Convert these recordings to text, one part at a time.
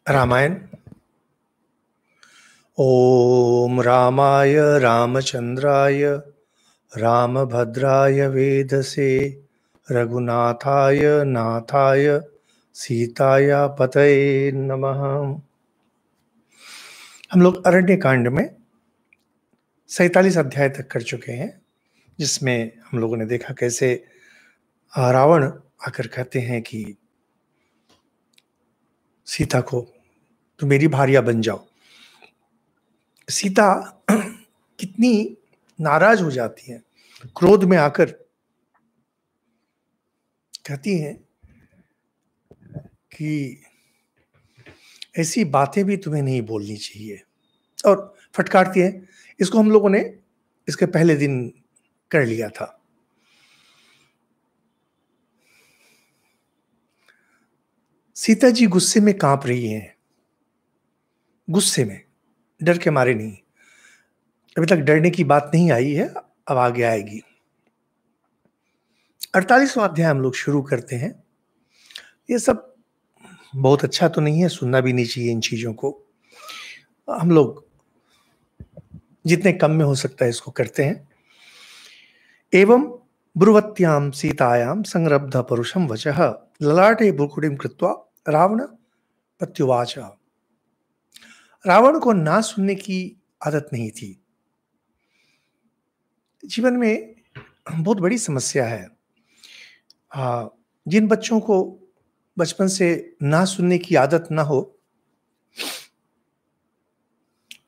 रामायण। ओम रामाय रामचंद्राय रामभद्राय वेधसे रघुनाथाय नाथाय सीताया पतये नमः। हम लोग अरण्य कांड में 47 अध्याय तक कर चुके हैं, जिसमें हम लोगों ने देखा कैसे रावण आकर कहते हैं कि सीता को तो मेरी भार्या बन जाओ। सीता कितनी नाराज हो जाती है, क्रोध में आकर कहती हैं कि ऐसी बातें भी तुम्हें नहीं बोलनी चाहिए, और फटकारती है। इसको हम लोगों ने इसके पहले दिन कर लिया था। सीता जी गुस्से में कांप रही हैं, गुस्से में, डर के मारे नहीं। अभी तक डरने की बात नहीं आई है, अब आगे आएगी। 48वां अध्याय हम लोग शुरू करते हैं। ये सब बहुत अच्छा तो नहीं है, सुनना भी नहीं चाहिए इन चीजों को। हम लोग जितने कम में हो सकता है इसको करते हैं। एवं ब्रुवत्याम सीतायाम संरब्ध परुषम वचः ललाटे भ्रुकुटिम कृत्वा रावण प्रत्युवाच। रावण को ना सुनने की आदत नहीं थी। जीवन में बहुत बड़ी समस्या है। जिन बच्चों को बचपन से ना सुनने की आदत ना हो,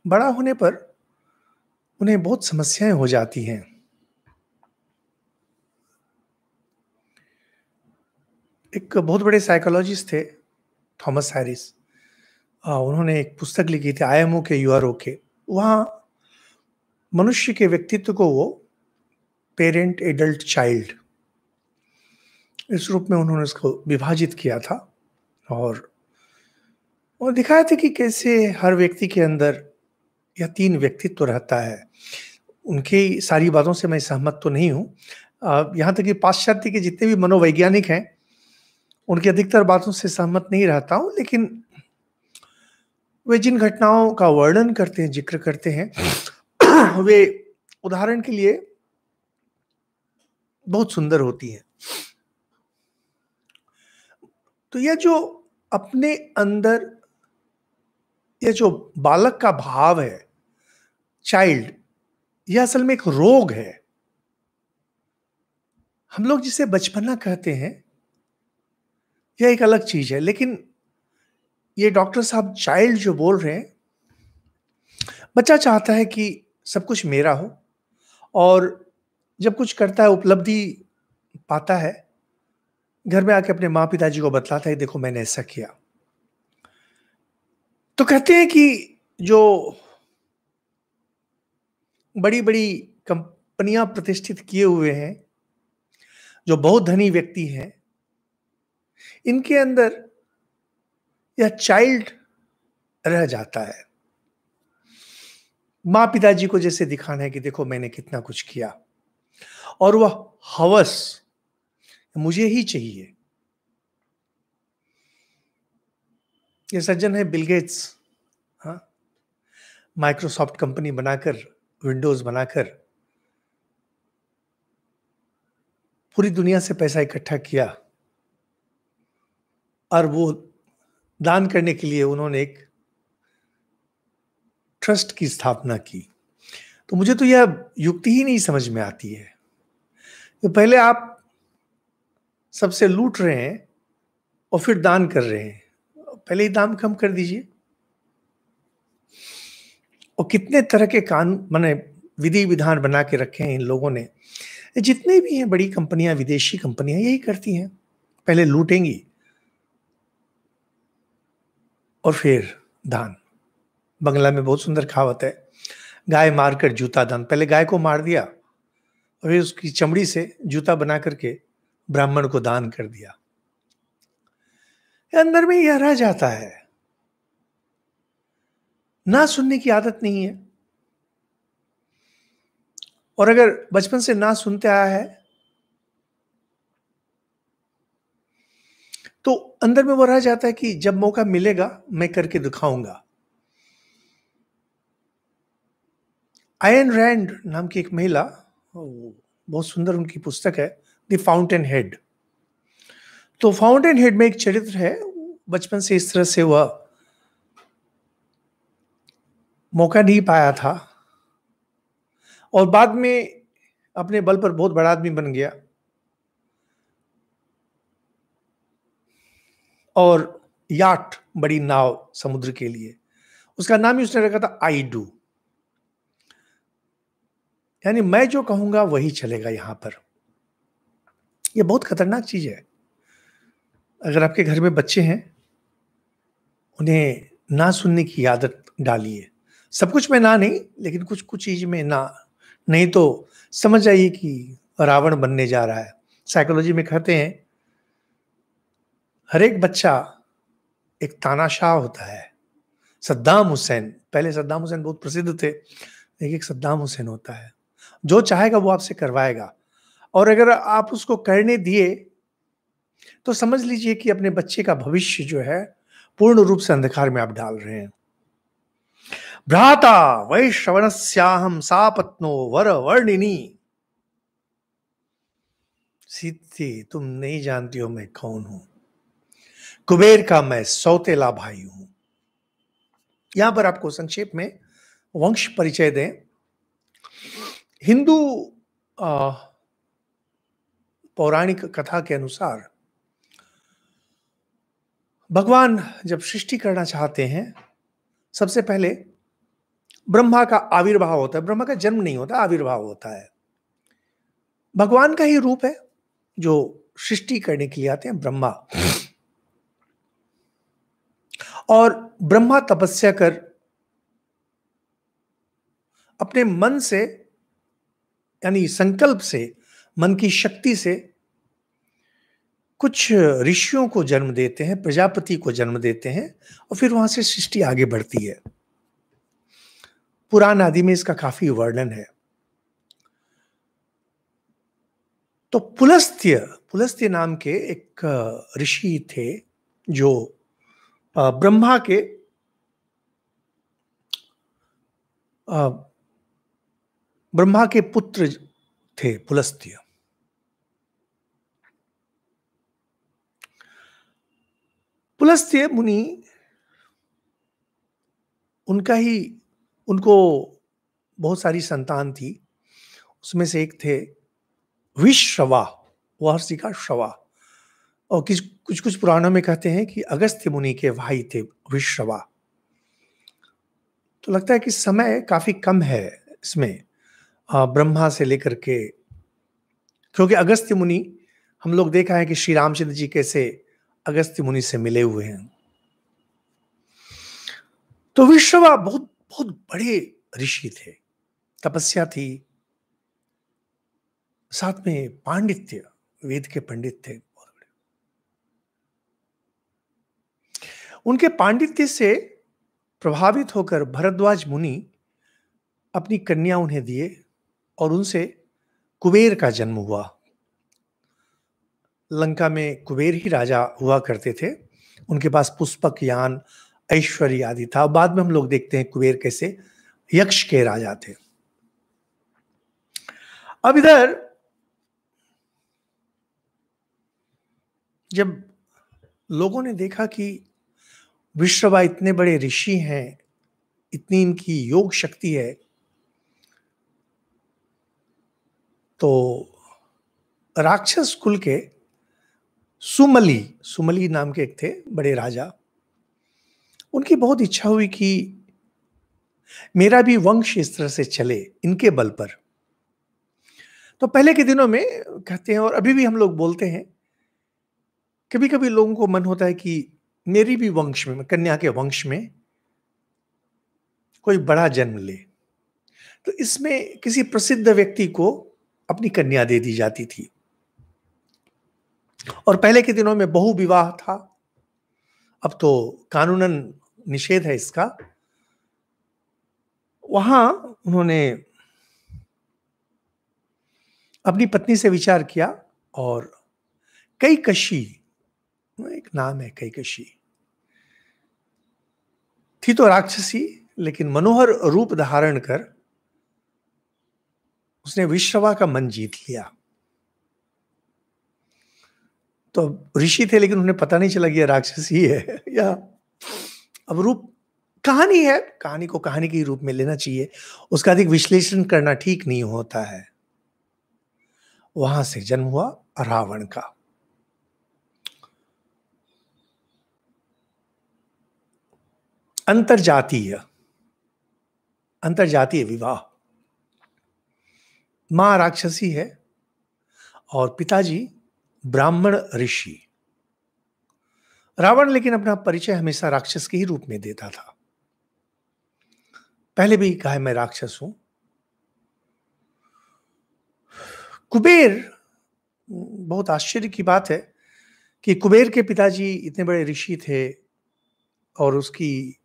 बड़ा होने पर उन्हें बहुत समस्याएं हो जाती हैं। एक बहुत बड़े साइकोलॉजिस्ट थे, थॉमस हैरिस। उन्होंने एक पुस्तक लिखी थी, I am okay you are okay. वहाँ मनुष्य के व्यक्तित्व को वो पेरेंट, एडल्ट, चाइल्ड, इस रूप में उन्होंने उसको विभाजित किया था। और दिखाया था कि कैसे हर व्यक्ति के अंदर यह 3 व्यक्तित्व रहता है। उनकी सारी बातों से मैं सहमत तो नहीं हूँ। यहाँ तक कि पाश्चात्य के जितने भी मनोवैज्ञानिक हैं, उनकी अधिकतर बातों से सहमत नहीं रहता हूँ, लेकिन वे जिन घटनाओं का वर्णन करते हैं, जिक्र करते हैं, वे उदाहरण के लिए बहुत सुंदर होती हैं। तो यह जो अपने अंदर यह जो बालक का भाव है, चाइल्ड, यह असल में एक रोग है। हम लोग जिसे बचपना कहते हैं, यह एक अलग चीज है। लेकिन ये डॉक्टर साहब चाइल्ड जो बोल रहे हैं, बच्चा चाहता है कि सब कुछ मेरा हो, और जब कुछ करता है, उपलब्धि पाता है, घर में आके अपने माँ पिताजी को बतलाता है, देखो मैंने ऐसा किया। तो कहते हैं कि जो बड़ी बड़ी कंपनियां प्रतिष्ठित किए हुए हैं, जो बहुत धनी व्यक्ति हैं, इनके अंदर यह चाइल्ड रह जाता है। माँ पिताजी को जैसे दिखाना है कि देखो मैंने कितना कुछ किया, और वह हवस मुझे ही चाहिए। ये सज्जन है बिल गेट्स। हाँ, माइक्रोसॉफ्ट कंपनी बनाकर, विंडोज बनाकर पूरी दुनिया से पैसा इकट्ठा किया, और वो दान करने के लिए उन्होंने एक ट्रस्ट की स्थापना की। तो मुझे तो यह युक्ति ही नहीं समझ में आती है। तो पहले आप सबसे लूट रहे हैं और फिर दान कर रहे हैं, पहले ही दाम कम कर दीजिए। और कितने तरह के कानून, माने विधि विधान बना के रखे हैं इन लोगों ने। जितने भी हैं बड़ी कंपनियां, विदेशी कंपनियां, यही करती हैं, पहले लूटेंगी और फिर दान। बंगला में बहुत सुंदर कहावत है, गाय मारकर जूता दान। पहले गाय को मार दिया और फिर उसकी चमड़ी से जूता बना करके ब्राह्मण को दान कर दिया। अंदर में यह रह जाता है, ना सुनने की आदत नहीं है। और अगर बचपन से ना सुनते आया है, तो अंदर में वो रह जाता है कि जब मौका मिलेगा मैं करके दिखाऊंगा। आयन रैंड नाम की एक महिला, बहुत सुंदर उनकी पुस्तक है, द फाउंटेन हेड। तो फाउंटेन हेड में एक चरित्र है, बचपन से इस तरह से वह मौका नहीं पाया था और बाद में अपने बल पर बहुत बड़ा आदमी बन गया और याट, बड़ी नाव समुद्र के लिए, उसका नाम ही उसने रखा था आई डू, यानी मैं जो कहूंगा वही चलेगा यहां पर। यह बहुत खतरनाक चीज है। अगर आपके घर में बच्चे हैं, उन्हें ना सुनने की आदत डालिए। सब कुछ में ना नहीं, लेकिन कुछ कुछ चीज में ना, नहीं तो समझ जाइए कि रावण बनने जा रहा है। साइकोलॉजी में कहते हैं हर एक बच्चा एक तानाशाह होता है। सद्दाम हुसैन, पहले सद्दाम हुसैन बहुत प्रसिद्ध थे, लेकिन एक सद्दाम हुसैन होता है, जो चाहेगा वो आपसे करवाएगा। और अगर आप उसको करने दिए तो समझ लीजिए कि अपने बच्चे का भविष्य जो है पूर्ण रूप से अंधकार में आप डाल रहे हैं। भ्राता वैश्रवणस्याहम सापत्नो वर वर्णिनी। सीधी, तुम नहीं जानती हो मैं कौन हूं। कुबेर का मैं सौतेला भाई हूं। यहां पर आपको संक्षेप में वंश परिचय दें। हिंदू पौराणिक कथा के अनुसार भगवान जब सृष्टि करना चाहते हैं, सबसे पहले ब्रह्मा का आविर्भाव होता है। ब्रह्मा का जन्म नहीं होता, आविर्भाव होता है। भगवान का ही रूप है जो सृष्टि करने के लिए आते हैं, ब्रह्मा। और ब्रह्मा तपस्या कर अपने मन से, यानी संकल्प से, मन की शक्ति से कुछ ऋषियों को जन्म देते हैं, प्रजापति को जन्म देते हैं, और फिर वहां से सृष्टि आगे बढ़ती है। पुराण आदि में इसका काफी वर्णन है। तो पुलस्त्य, पुलस्त्य नाम के एक ऋषि थे जो ब्रह्मा के ब्रह्मा के पुत्र थे, पुलस्त्य। पुलस्त्य मुनि, उनको बहुत सारी संतान थी। उसमें से एक थे विश्रवा, महर्षि का श्रवा। और कुछ कुछ पुराणों में कहते हैं कि अगस्त्य मुनि के भाई थे विश्रवा। तो लगता है कि समय काफी कम है इसमें, ब्रह्मा से लेकर के, क्योंकि अगस्त्य मुनि, हम लोग देखा है कि श्री रामचंद्र जी कैसे अगस्त्य मुनि से मिले हुए हैं। तो विश्रवा बहुत बहुत बड़े ऋषि थे, तपस्या थी, साथ में पांडित्य, वेद के पंडित थे बहुत बड़े। उनके पांडित्य से प्रभावित होकर भरद्वाज मुनि अपनी कन्या उन्हें दिए और उनसे कुबेर का जन्म हुआ। लंका में कुबेर ही राजा हुआ करते थे। उनके पास पुष्पक यान, ऐश्वर्य आदि था। बाद में हम लोग देखते हैं कुबेर कैसे यक्ष के राजा थे। अब इधर जब लोगों ने देखा कि विश्रवा इतने बड़े ऋषि हैं, इतनी इनकी योग शक्ति है, तो राक्षस कुल के सुमली, सुमली नाम के एक थे बड़े राजा, उनकी बहुत इच्छा हुई कि मेरा भी वंश इस तरह से चले, इनके बल पर। तो पहले के दिनों में कहते हैं, और अभी भी हम लोग बोलते हैं, कभी कभी लोगों को मन होता है कि मेरी भी वंश में, कन्या के वंश में कोई बड़ा जन्म ले। तो इसमें किसी प्रसिद्ध व्यक्ति को अपनी कन्या दे दी जाती थी। और पहले के दिनों में बहु विवाह था, अब तो कानूनन निषेध है इसका। वहां उन्होंने अपनी पत्नी से विचार किया और कई कशी एक नाम है कैकशी। थी तो राक्षसी, लेकिन मनोहर रूप धारण कर उसने विश्रवा का मन जीत लिया। तो ऋषि थे, लेकिन उन्हें पता नहीं चला कि यह राक्षसी है या अब रूप। कहानी है, कहानी को कहानी के रूप में लेना चाहिए, उसका अधिक विश्लेषण करना ठीक नहीं होता है। वहां से जन्म हुआ रावण का। अंतरजातीय अंतरजातीय विवाह। मां राक्षसी है और पिताजी ब्राह्मण ऋषि। रावण लेकिन अपना परिचय हमेशा राक्षस के ही रूप में देता था। पहले भी कहा है मैं राक्षस हूं। कुबेर, बहुत आश्चर्य की बात है कि कुबेर के पिताजी इतने बड़े ऋषि थे और उसकी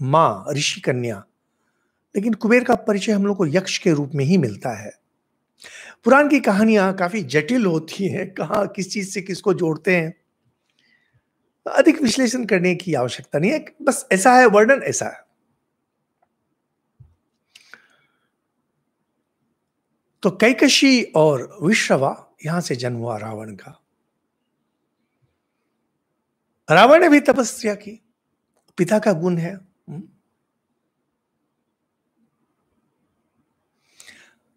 मां ऋषि कन्या, लेकिन कुबेर का परिचय हम लोग को यक्ष के रूप में ही मिलता है। पुराण की कहानियां काफी जटिल होती हैं, कहां किस चीज से किसको जोड़ते हैं, अधिक विश्लेषण करने की आवश्यकता नहीं है, बस ऐसा है, वर्णन ऐसा है। तो कैकशी और विश्रवा, यहां से जन्म हुआ रावण का। रावण ने भी तपस्या की, पिता का गुण है।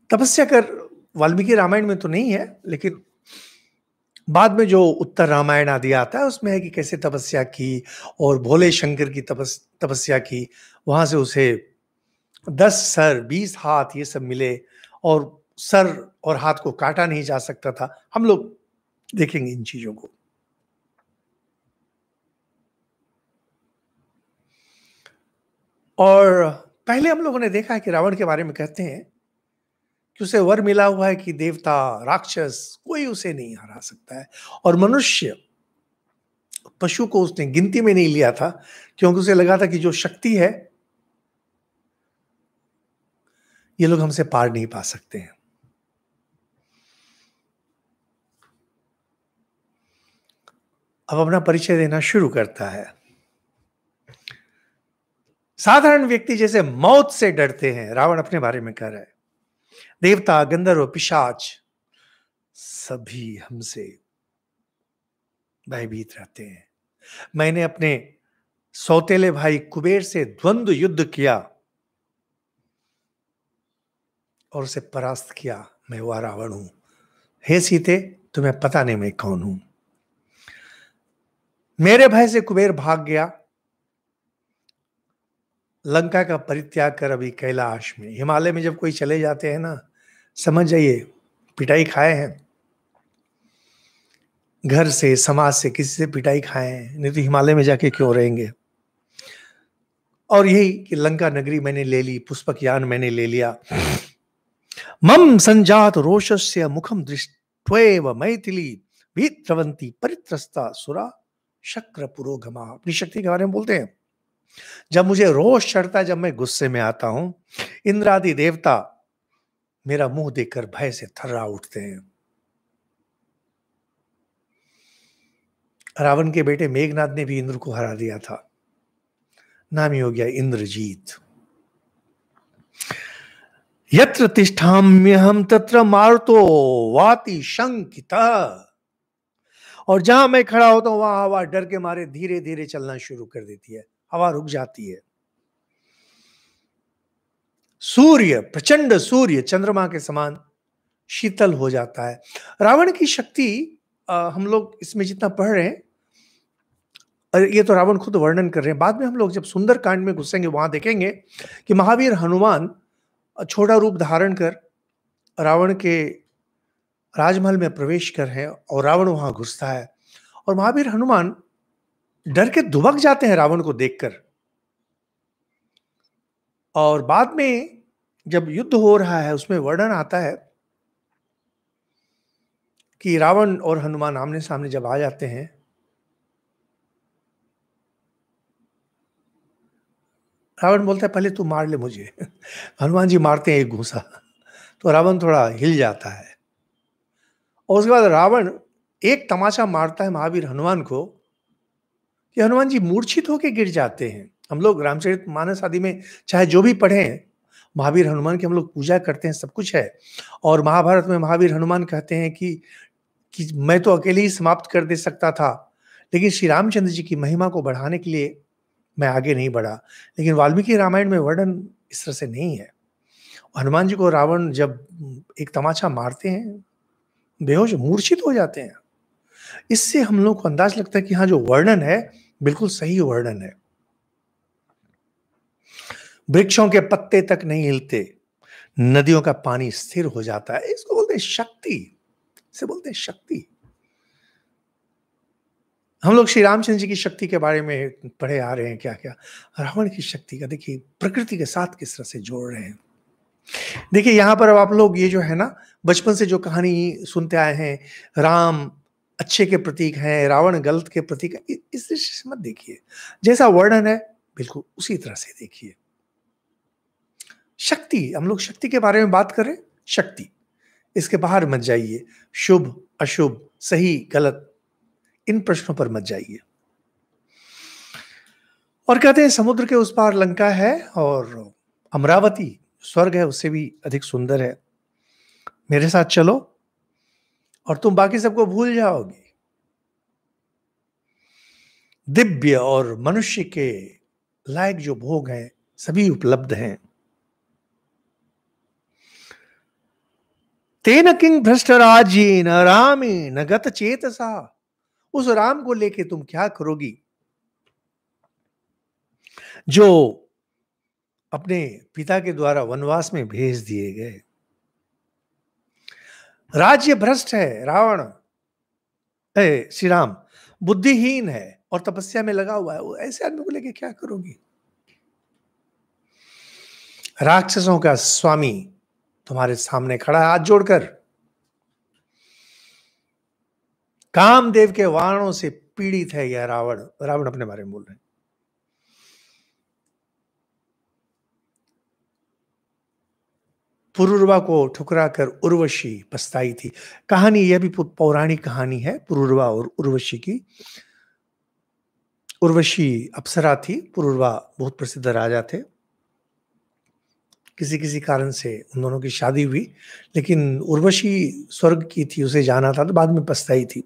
तपस्या कर, वाल्मीकि रामायण में तो नहीं है, लेकिन बाद में जो उत्तर रामायण आदि आता है उसमें है कि कैसे तपस्या की और भोले शंकर की तपस्या की। वहां से उसे 10 सर 20 हाथ ये सब मिले और सर और हाथ को काटा नहीं जा सकता था। हम लोग देखेंगे इन चीजों को। और पहले हम लोगों ने देखा है कि रावण के बारे में कहते हैं कि उसे वर मिला हुआ है कि देवता राक्षस कोई उसे नहीं हरा सकता है, और मनुष्य पशु को उसने गिनती में नहीं लिया था, क्योंकि उसे लगा था कि जो शक्ति है ये लोग हमसे पार नहीं पा सकते हैं। अब अपना परिचय देना शुरू करता है। साधारण व्यक्ति जैसे मौत से डरते हैं, रावण अपने बारे में कह रहा है, देवता गंधर्व पिशाच सभी हमसे भयभीत रहते हैं। मैंने अपने सौतेले भाई कुबेर से द्वंद्व युद्ध किया और उसे परास्त किया। मैं वह रावण हूं। हे सीते, तुम्हें पता नहीं मैं कौन हूं। मेरे भय से कुबेर भाग गया, लंका का परित्याग कर अभी कैलाश में। हिमालय में जब कोई चले जाते हैं ना, समझ जाइए पिटाई खाए हैं, घर से समाज से किसी से पिटाई खाए हैं, नहीं तो हिमालय में जाके क्यों रहेंगे। और यही कि लंका नगरी मैंने ले ली, पुष्पक यान मैंने ले लिया। मम संजात रोषस्य मुखम दृष्ट्वेव मैथिली भीत्रवंती परित्रस्ता सुरा शक्र पुरोगमा। अपनी शक्ति के बारे में बोलते हैं, जब मुझे रोष चढ़ता है, जब मैं गुस्से में आता हूं, इंद्रादि देवता मेरा मुंह देखकर भय से थर्रा उठते हैं। रावण के बेटे मेघनाद ने भी इंद्र को हरा दिया था, नाम ही हो गया इंद्रजीत। यत्र तिष्ठाम्यहम तत्र मारुतो वाति शंकितः। और जहां मैं खड़ा होता हूं वहां हवा डर के मारे धीरे धीरे चलना शुरू कर देती है, हवा रुक जाती है। सूर्य, प्रचंड सूर्य चंद्रमा के समान शीतल हो जाता है। रावण की शक्ति हम लोग इसमें जितना पढ़ रहे हैं, ये तो रावण खुद वर्णन कर रहे हैं। बाद में हम लोग जब सुंदर कांड में घुसेंगे वहां देखेंगे कि महावीर हनुमान छोटा रूप धारण कर रावण के राजमहल में प्रवेश कर है और रावण वहां घुसता है और महावीर हनुमान डर के दुबक जाते हैं रावण को देखकर। और बाद में जब युद्ध हो रहा है उसमें वर्णन आता है कि रावण और हनुमान आमने सामने जब आ जाते हैं, रावण बोलता है पहले तू मार ले मुझे। हनुमान जी मारते हैं एक घूंसा, तो रावण थोड़ा हिल जाता है और उसके बाद रावण एक तमाचा मारता है महावीर हनुमान को कि हनुमान जी मूर्छित होके गिर जाते हैं। हम लोग रामचरितमानस आदि में चाहे जो भी पढ़ें, महावीर हनुमान की हम लोग पूजा करते हैं, सब कुछ है। और महाभारत में महावीर हनुमान कहते हैं कि मैं तो अकेले ही समाप्त कर दे सकता था, लेकिन श्री रामचंद्र जी की महिमा को बढ़ाने के लिए मैं आगे नहीं बढ़ा। लेकिन वाल्मीकि रामायण में वर्णन इस तरह से नहीं है। हनुमान जी को रावण जब एक तमाचा मारते हैं, बेहोश मूर्छित हो जाते हैं। इससे हम लोग को अंदाज लगता है कि हाँ, जो वर्णन है बिल्कुल सही वर्णन है। वृक्षों के पत्ते तक नहीं हिलते, नदियों का पानी स्थिर हो जाता है। इसको बोलते हैं शक्ति, इसे बोलते हैं शक्ति। हम लोग श्री रामचंद्र जी की शक्ति के बारे में पढ़े आ रहे हैं, क्या क्या रावण की शक्ति का देखिए प्रकृति के साथ किस तरह से जोड़ रहे हैं। देखिए यहां पर अब आप लोग ये जो है ना, बचपन से जो कहानी सुनते आए हैं, राम अच्छे के प्रतीक हैं, रावण गलत के प्रतीक है, इस दृष्टि से मत देखिए। जैसा वर्णन है बिल्कुल उसी तरह से देखिए। शक्ति, हम लोग शक्ति के बारे में बात करें, शक्ति, इसके बाहर मत जाइए। शुभ अशुभ, सही गलत, इन प्रश्नों पर मत जाइए। और कहते हैं समुद्र के उस पार लंका है और अमरावती स्वर्ग है, उससे भी अधिक सुंदर है। मेरे साथ चलो और तुम बाकी सबको भूल जाओगे। दिव्य और मनुष्य के लायक जो भोग हैं सभी उपलब्ध हैं। तेन किंग भ्रष्टराजी न रामी न गत चेतसा, उस राम को लेके तुम क्या करोगी जो अपने पिता के द्वारा वनवास में भेज दिए गए। राज्य भ्रष्ट है रावण, श्री राम बुद्धिहीन है और तपस्या में लगा हुआ है, वो ऐसे आदमी को लेके क्या करोगी। राक्षसों का स्वामी तुम्हारे सामने खड़ा है हाथ जोड़कर, कामदेव के वाणों से पीड़ित है यह रावण। रावण अपने बारे में बोल रहे हैं। पुरुरवा को ठुकरा कर उर्वशी पछताई थी। कहानी यह भी पौराणिक कहानी है पुरुरवा और उर्वशी की। उर्वशी अप्सरा थी, पुरुरवा बहुत प्रसिद्ध राजा थे। किसी किसी कारण से उन दोनों की शादी हुई, लेकिन उर्वशी स्वर्ग की थी, उसे जाना था, तो बाद में पछताई थी।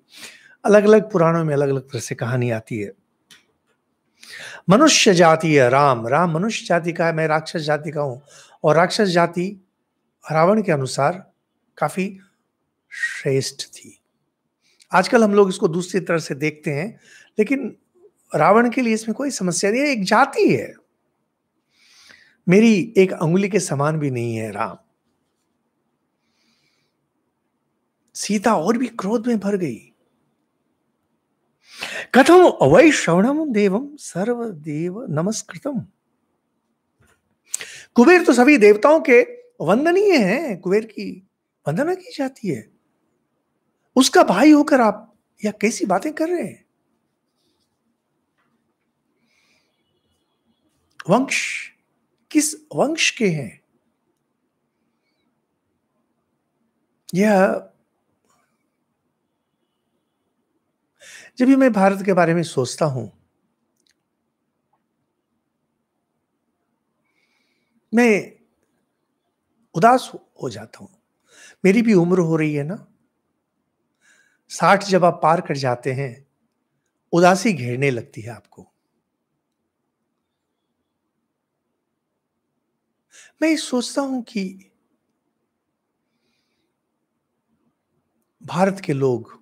अलग अलग पुराणों में अलग अलग तरह से कहानी आती है। मनुष्य जाति है राम, राम मनुष्य जाति का है, मैं राक्षस जाति का हूं। और राक्षस जाति रावण के अनुसार काफी श्रेष्ठ थी। आजकल हम लोग इसको दूसरी तरह से देखते हैं, लेकिन रावण के लिए इसमें कोई समस्या नहीं है, एक जाति है। मेरी एक अंगुली के समान भी नहीं है राम। सीता और भी क्रोध में भर गई। कथम अवै श्रवणम देवम सर्वदेव नमस्कृतम। कुबेर तो सभी देवताओं के वंदनीय हैं, कुबेर की वंदना की जाती है। उसका भाई होकर आप यह कैसी बातें कर रहे हैं। वंश, किस वंश के हैं। यह जब भी मैं भारत के बारे में सोचता हूं, मैं उदास हो जाता हूं। मेरी भी उम्र हो रही है ना, 60 जब आप पार कर जाते हैं, उदासी घेरने लगती है आपको। मैं ये सोचता हूं कि भारत के लोग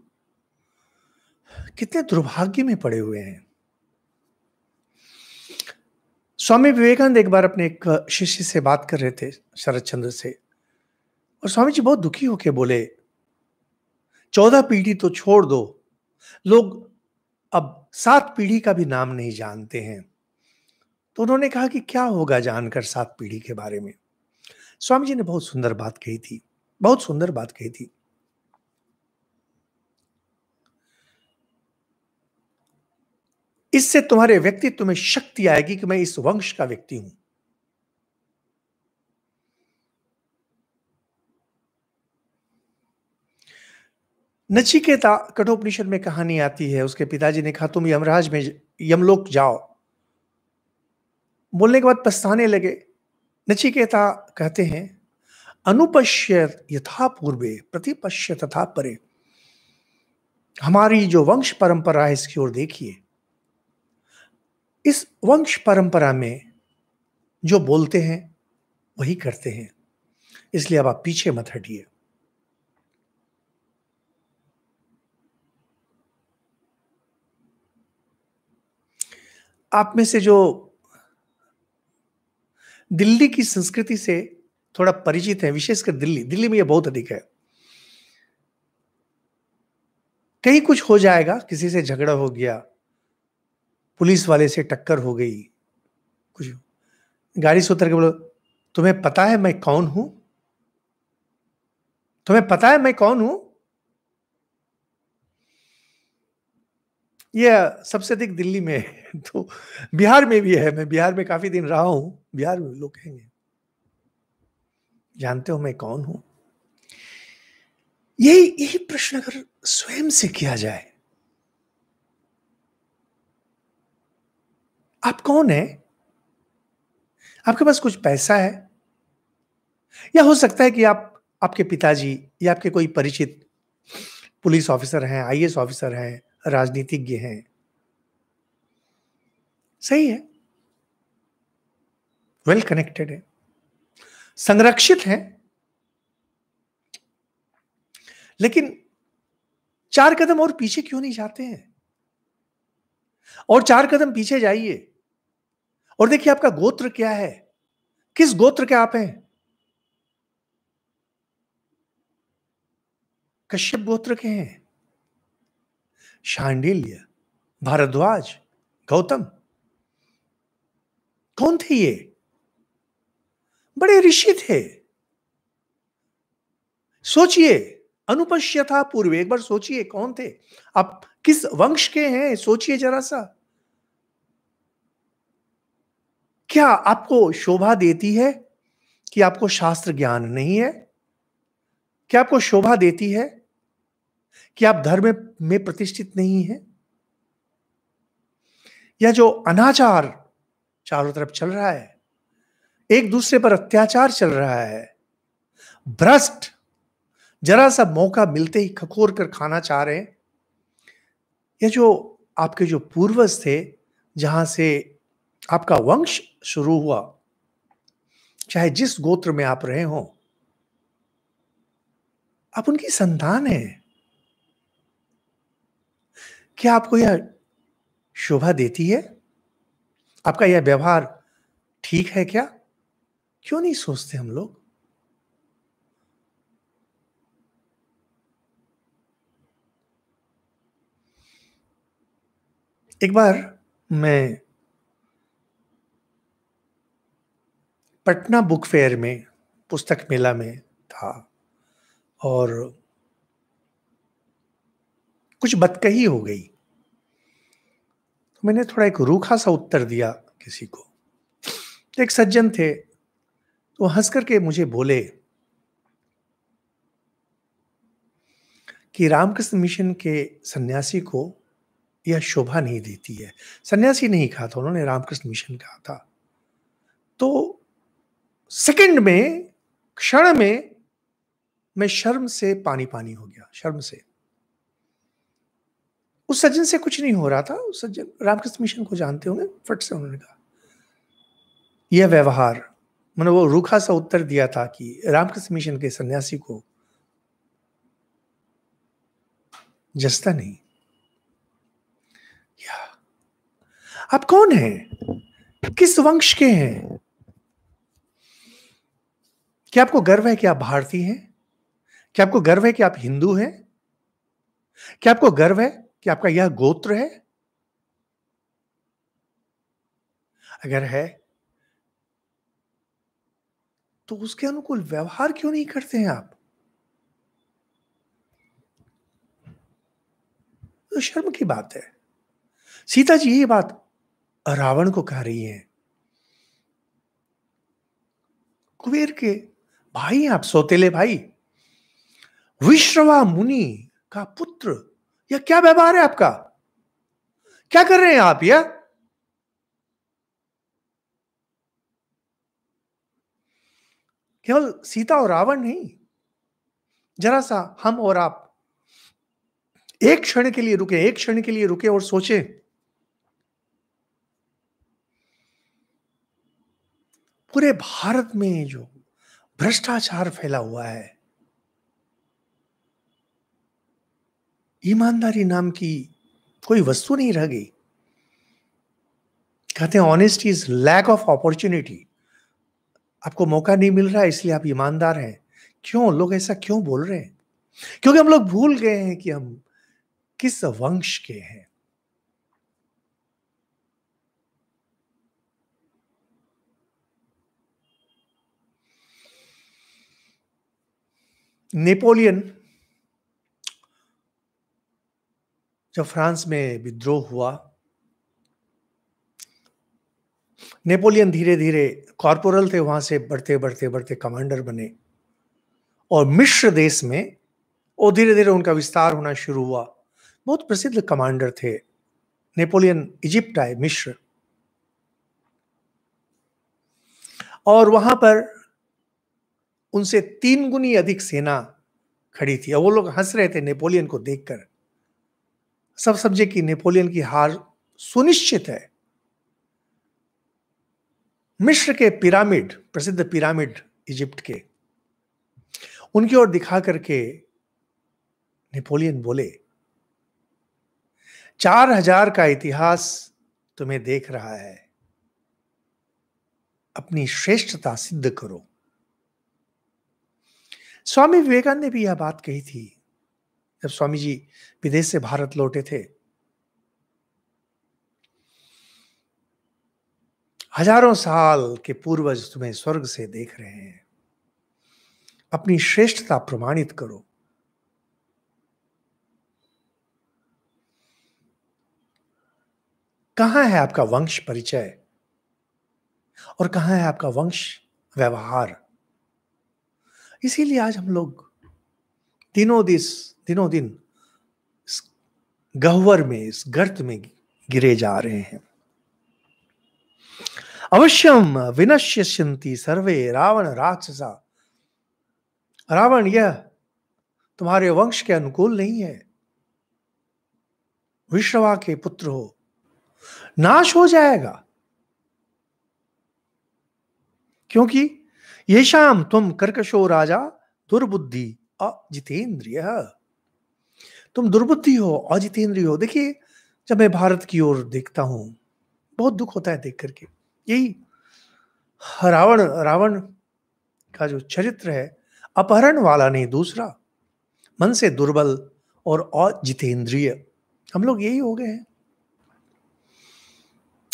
कितने दुर्भाग्य में पड़े हुए हैं। स्वामी विवेकानंद एक बार अपने एक शिष्य से बात कर रहे थे, शरद चंद्र से, और स्वामी जी बहुत दुखी होकर बोले, 14 पीढ़ी तो छोड़ दो, लोग अब 7 पीढ़ी का भी नाम नहीं जानते हैं। तो उन्होंने कहा कि क्या होगा जानकर 7 पीढ़ी के बारे में। स्वामी जी ने बहुत सुंदर बात कही थी, बहुत सुंदर बात कही थी। इससे तुम्हारे व्यक्तित्व में शक्ति आएगी कि मैं इस वंश का व्यक्ति हूं। नचिकेता, कठोपनिषद में कहानी आती है, उसके पिताजी ने कहा तुम यमराज में यमलोक जाओ। बोलने के बाद पछताने लगे। नचिकेता कहते हैं अनुपश्य यथा पूर्वे प्रतिपश्य तथा परे। हमारी जो वंश परंपरा है इसकी ओर देखिए। इस वंश परंपरा में जो बोलते हैं वही करते हैं, इसलिए अब आप पीछे मत हटिए। आप में से जो दिल्ली की संस्कृति से थोड़ा परिचित है, विशेषकर दिल्ली, दिल्ली में यह बहुत अधिक है। कहीं कुछ हो जाएगा, किसी से झगड़ा हो गया, पुलिस वाले से टक्कर हो गई, कुछ गाड़ी से उतर के बोलो तुम्हें पता है मैं कौन हूं, तुम्हें पता है मैं कौन हूं। यह सबसे अधिक दिल्ली में है। तो बिहार में भी है, मैं बिहार में काफी दिन रहा हूं, बिहार में लोग कहेंगे जानते हो मैं कौन हूं। यही यही प्रश्न अगर स्वयं से किया जाए, आप कौन है? आपके पास कुछ पैसा है, या हो सकता है कि आप आपके पिताजी या आपके कोई परिचित पुलिस ऑफिसर हैं, आईएएस ऑफिसर हैं, राजनीतिज्ञ हैं। सही है, वेल कनेक्टेड है, संरक्षित हैं, लेकिन 4 कदम और पीछे क्यों नहीं जाते हैं? और 4 कदम पीछे जाइए और देखिए आपका गोत्र क्या है, किस गोत्र के आप हैं? कश्यप गोत्र के हैं, शांडिल्य, भारद्वाज, गौतम, कौन थे ये? बड़े ऋषि थे। सोचिए, अनुपश्यथा पूर्वे, एक बार सोचिए कौन थे आप, किस वंश के हैं, सोचिए जरा सा। क्या आपको शोभा देती है कि आपको शास्त्र ज्ञान नहीं है? क्या आपको शोभा देती है कि आप धर्म में प्रतिष्ठित नहीं है? या जो अनाचार चारों तरफ चल रहा है, एक दूसरे पर अत्याचार चल रहा है, भ्रष्ट, जरा सा मौका मिलते ही खखोर कर खाना चाह रहे हैं, ये जो आपके जो पूर्वज थे, जहां से आपका वंश शुरू हुआ, चाहे जिस गोत्र में आप रहे हो, आप उनकी संतान हैं। क्या आपको यह शोभा देती है? आपका यह व्यवहार ठीक है क्या? क्यों नहीं सोचते हम लोग? एक बार मैं पटना बुक फेयर में, पुस्तक मेला में था, और कुछ बतकही हो गई, तो मैंने थोड़ा एक रूखा सा उत्तर दिया किसी को। तो एक सज्जन थे, तो हंस करके मुझे बोले कि रामकृष्ण मिशन के सन्यासी को यह शोभा नहीं देती है। सन्यासी नहीं कहा था उन्होंने, रामकृष्ण मिशन कहा था। तो सेकंड में, क्षण में मैं शर्म से पानी पानी हो गया, शर्म से। उस सज्जन से कुछ नहीं हो रहा था, उस सज्जन रामकृष्ण मिशन को जानते होंगे, फट से उन्होंने कहा यह व्यवहार, मैंने वो रूखा सा उत्तर दिया था कि रामकृष्ण मिशन के सन्यासी को जचता नहीं। या आप कौन हैं? किस वंश के हैं? क्या आपको गर्व है कि आप भारतीय हैं? क्या आपको गर्व है कि आप हिंदू हैं? क्या आपको गर्व है कि आपका यह गोत्र है? अगर है तो उसके अनुकूल व्यवहार क्यों नहीं करते हैं आप? तो शर्म की बात है। सीता जी ये बात रावण को कह रही हैं, कुबेर के भाई हैं आप, सौतेले भाई। विश्रवा मुनि का पुत्र, यह क्या व्यवहार है आपका? क्या कर रहे हैं आप? यह केवल सीता और रावण नहीं, जरा सा हम और आप एक क्षण के लिए रुके, एक क्षण के लिए रुके और सोचे, पूरे भारत में जो भ्रष्टाचार फैला हुआ है, ईमानदारी नाम की कोई वस्तु नहीं रह गई। कहते हैं honesty is lack of opportunity. आपको मौका नहीं मिल रहा है इसलिए आप ईमानदार हैं। क्यों लोग ऐसा क्यों बोल रहे हैं? क्योंकि हम लोग भूल गए हैं कि हम किस वंश के हैं। नेपोलियन जब फ्रांस में विद्रोह हुआ, नेपोलियन धीरे धीरे कॉर्पोरल थे, वहां से बढ़ते बढ़ते बढ़ते कमांडर बने और मिस्र देश में और धीरे धीरे उनका विस्तार होना शुरू हुआ। बहुत प्रसिद्ध कमांडर थे। नेपोलियन इजिप्ट आए, मिस्र, और वहां पर उनसे 3 गुनी अधिक सेना खड़ी थी और वो लोग हंस रहे थे नेपोलियन को देखकर। सब समझे कि नेपोलियन की हार सुनिश्चित है। मिस्र के पिरामिड, प्रसिद्ध पिरामिड इजिप्ट के, उनकी ओर दिखा करके नेपोलियन बोले, 4000 का इतिहास तुम्हें देख रहा है, अपनी श्रेष्ठता सिद्ध करो। स्वामी विवेकानंद ने भी यह बात कही थी जब स्वामी जी विदेश से भारत लौटे थे। हजारों साल के पूर्वज तुम्हें स्वर्ग से देख रहे हैं, अपनी श्रेष्ठता प्रमाणित करो। कहां है आपका वंश परिचय और कहां है आपका वंश व्यवहार? इसीलिए आज हम लोग दिनों दिन इस गह्वर में, इस गर्त में गिरे जा रहे हैं। अवश्यम विनश्यन्ति सर्वे रावण राक्षसा। रावण यह तुम्हारे वंश के अनुकूल नहीं है। विश्रवा के पुत्र हो, नाश हो जाएगा। क्योंकि येषाम तुम कर्कशो राजा दुर्बुद्धि अजितेंद्रिय। तुम दुर्बुद्धि हो, अजितेंद्रिय हो। देखिए, जब मैं भारत की ओर देखता हूं, बहुत दुख होता है देख करके। यही रावण का जो चरित्र है, अपहरण वाला नहीं, दूसरा, मन से दुर्बल और अजितेंद्रिय। हम लोग यही हो गए हैं,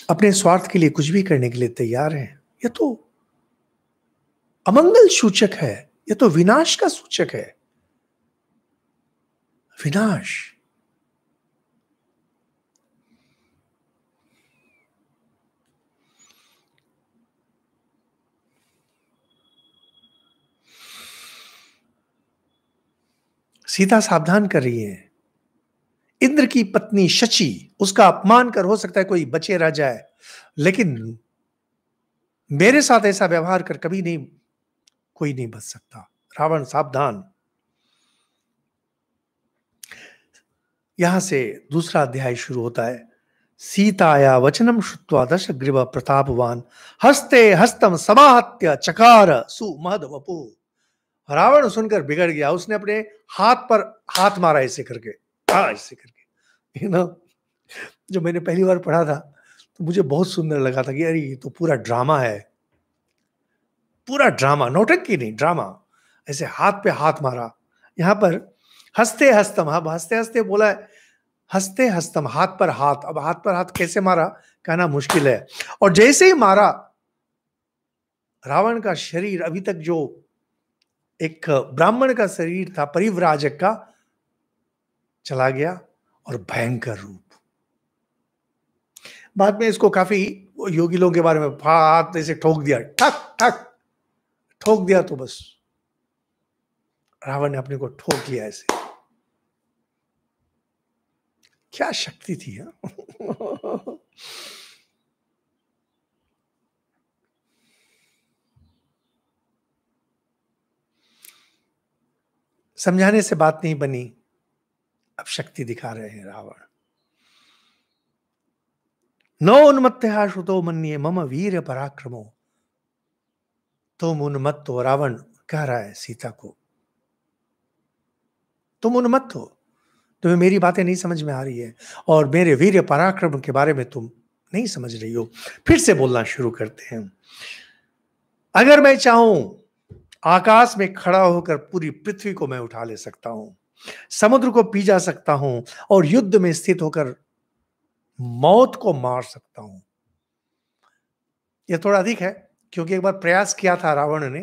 अपने स्वार्थ के लिए कुछ भी करने के लिए तैयार हैं। यह तो अमंगल सूचक है, यह तो विनाश का सूचक है। विनाश। सीता सावधान कर रही है। इंद्र की पत्नी शची, उसका अपमान कर हो सकता है कोई बचे रह जाए, लेकिन मेरे साथ ऐसा व्यवहार कर कभी नहीं, कोई नहीं बच सकता। रावण सावधान। यहां से दूसरा अध्याय शुरू होता है। सीताया वचनम श्रुत्वा दशग्रीव प्रतापवान हस्ते हस्तम समाहत्य चकार सुमद वपु। रावण सुनकर बिगड़ गया। उसने अपने हाथ पर हाथ मारा ऐसे करके, ऐसे करके। जो मैंने पहली बार पढ़ा था तो मुझे बहुत सुंदर लगा था कि अरे ये तो पूरा ड्रामा है, पूरा ड्रामा, नौटंकी नहीं, ड्रामा। ऐसे हाथ पे हाथ मारा। यहां पर हंसते हस्तम, अब हंसते हंसते बोला है, हंसते हस्तम, हाथ पर हाथ। अब हाथ पर हाथ कैसे मारा कहना मुश्किल है। और जैसे ही मारा, रावण का शरीर, अभी तक जो एक ब्राह्मण का शरीर था, परिव्राजक का, चला गया और भयंकर रूप। बाद में इसको काफी योगी लोगों के बारे में, हाथ ऐसे ठोक दिया, ठक ठक ठोक दिया तो बस रावण ने अपने को ठोक लिया ऐसे। क्या शक्ति थी, हाँ? समझाने से बात नहीं बनी, अब शक्ति दिखा रहे हैं रावण। न उन्मत्तः श्रुतो मन्ये मम वीर पराक्रमो। तुम उन्मत्त हो, रावण कह रहा है सीता को, तुम उन्मत्त हो, तुम्हें मेरी बातें नहीं समझ में आ रही है और मेरे वीर पराक्रम के बारे में तुम नहीं समझ रही हो। फिर से बोलना शुरू करते हैं। अगर मैं चाहूं, आकाश में खड़ा होकर पूरी पृथ्वी को मैं उठा ले सकता हूं, समुद्र को पी जा सकता हूं और युद्ध में स्थित होकर मौत को मार सकता हूं। यह थोड़ा अधिक है, क्योंकि एक बार प्रयास किया था रावण ने,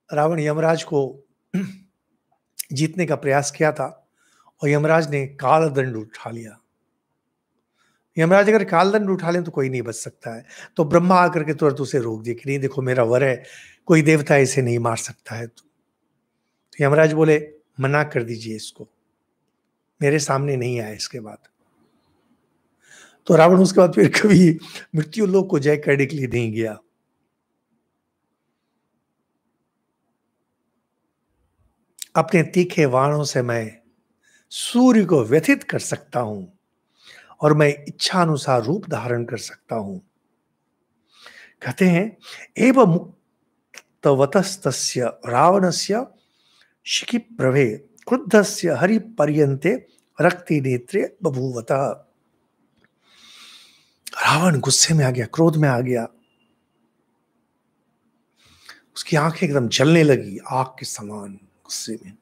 रावण यमराज को जीतने का प्रयास किया था और यमराज ने काल दंड उठा लिया। यमराज अगर काल दंड उठा लें तो कोई नहीं बच सकता है, तो ब्रह्मा आकर के तुरंत उसे रोक दिए कि नहीं, देखो मेरा वर है, कोई देवता इसे नहीं मार सकता है। तो यमराज बोले मना कर दीजिए इसको, मेरे सामने नहीं आए इसके बाद। तो रावण उसके बाद फिर कभी मृत्यु लोक को जय करने के लिए नहीं गया। अपने तीखे बाणों से मैं सूर्य को व्यथित कर सकता हूं और मैं इच्छा अनुसार रूप धारण कर सकता हूं। कहते हैं एव मुक्तवतस्तस्य रावणस्य शिखिप्रभे क्रुद्धस्य हरि पर्यन्ते रक्ति नेत्रे बभूवत। रावण गुस्से में आ गया, क्रोध में आ गया, उसकी आंखें एकदम जलने लगी आग के समान गुस्से में।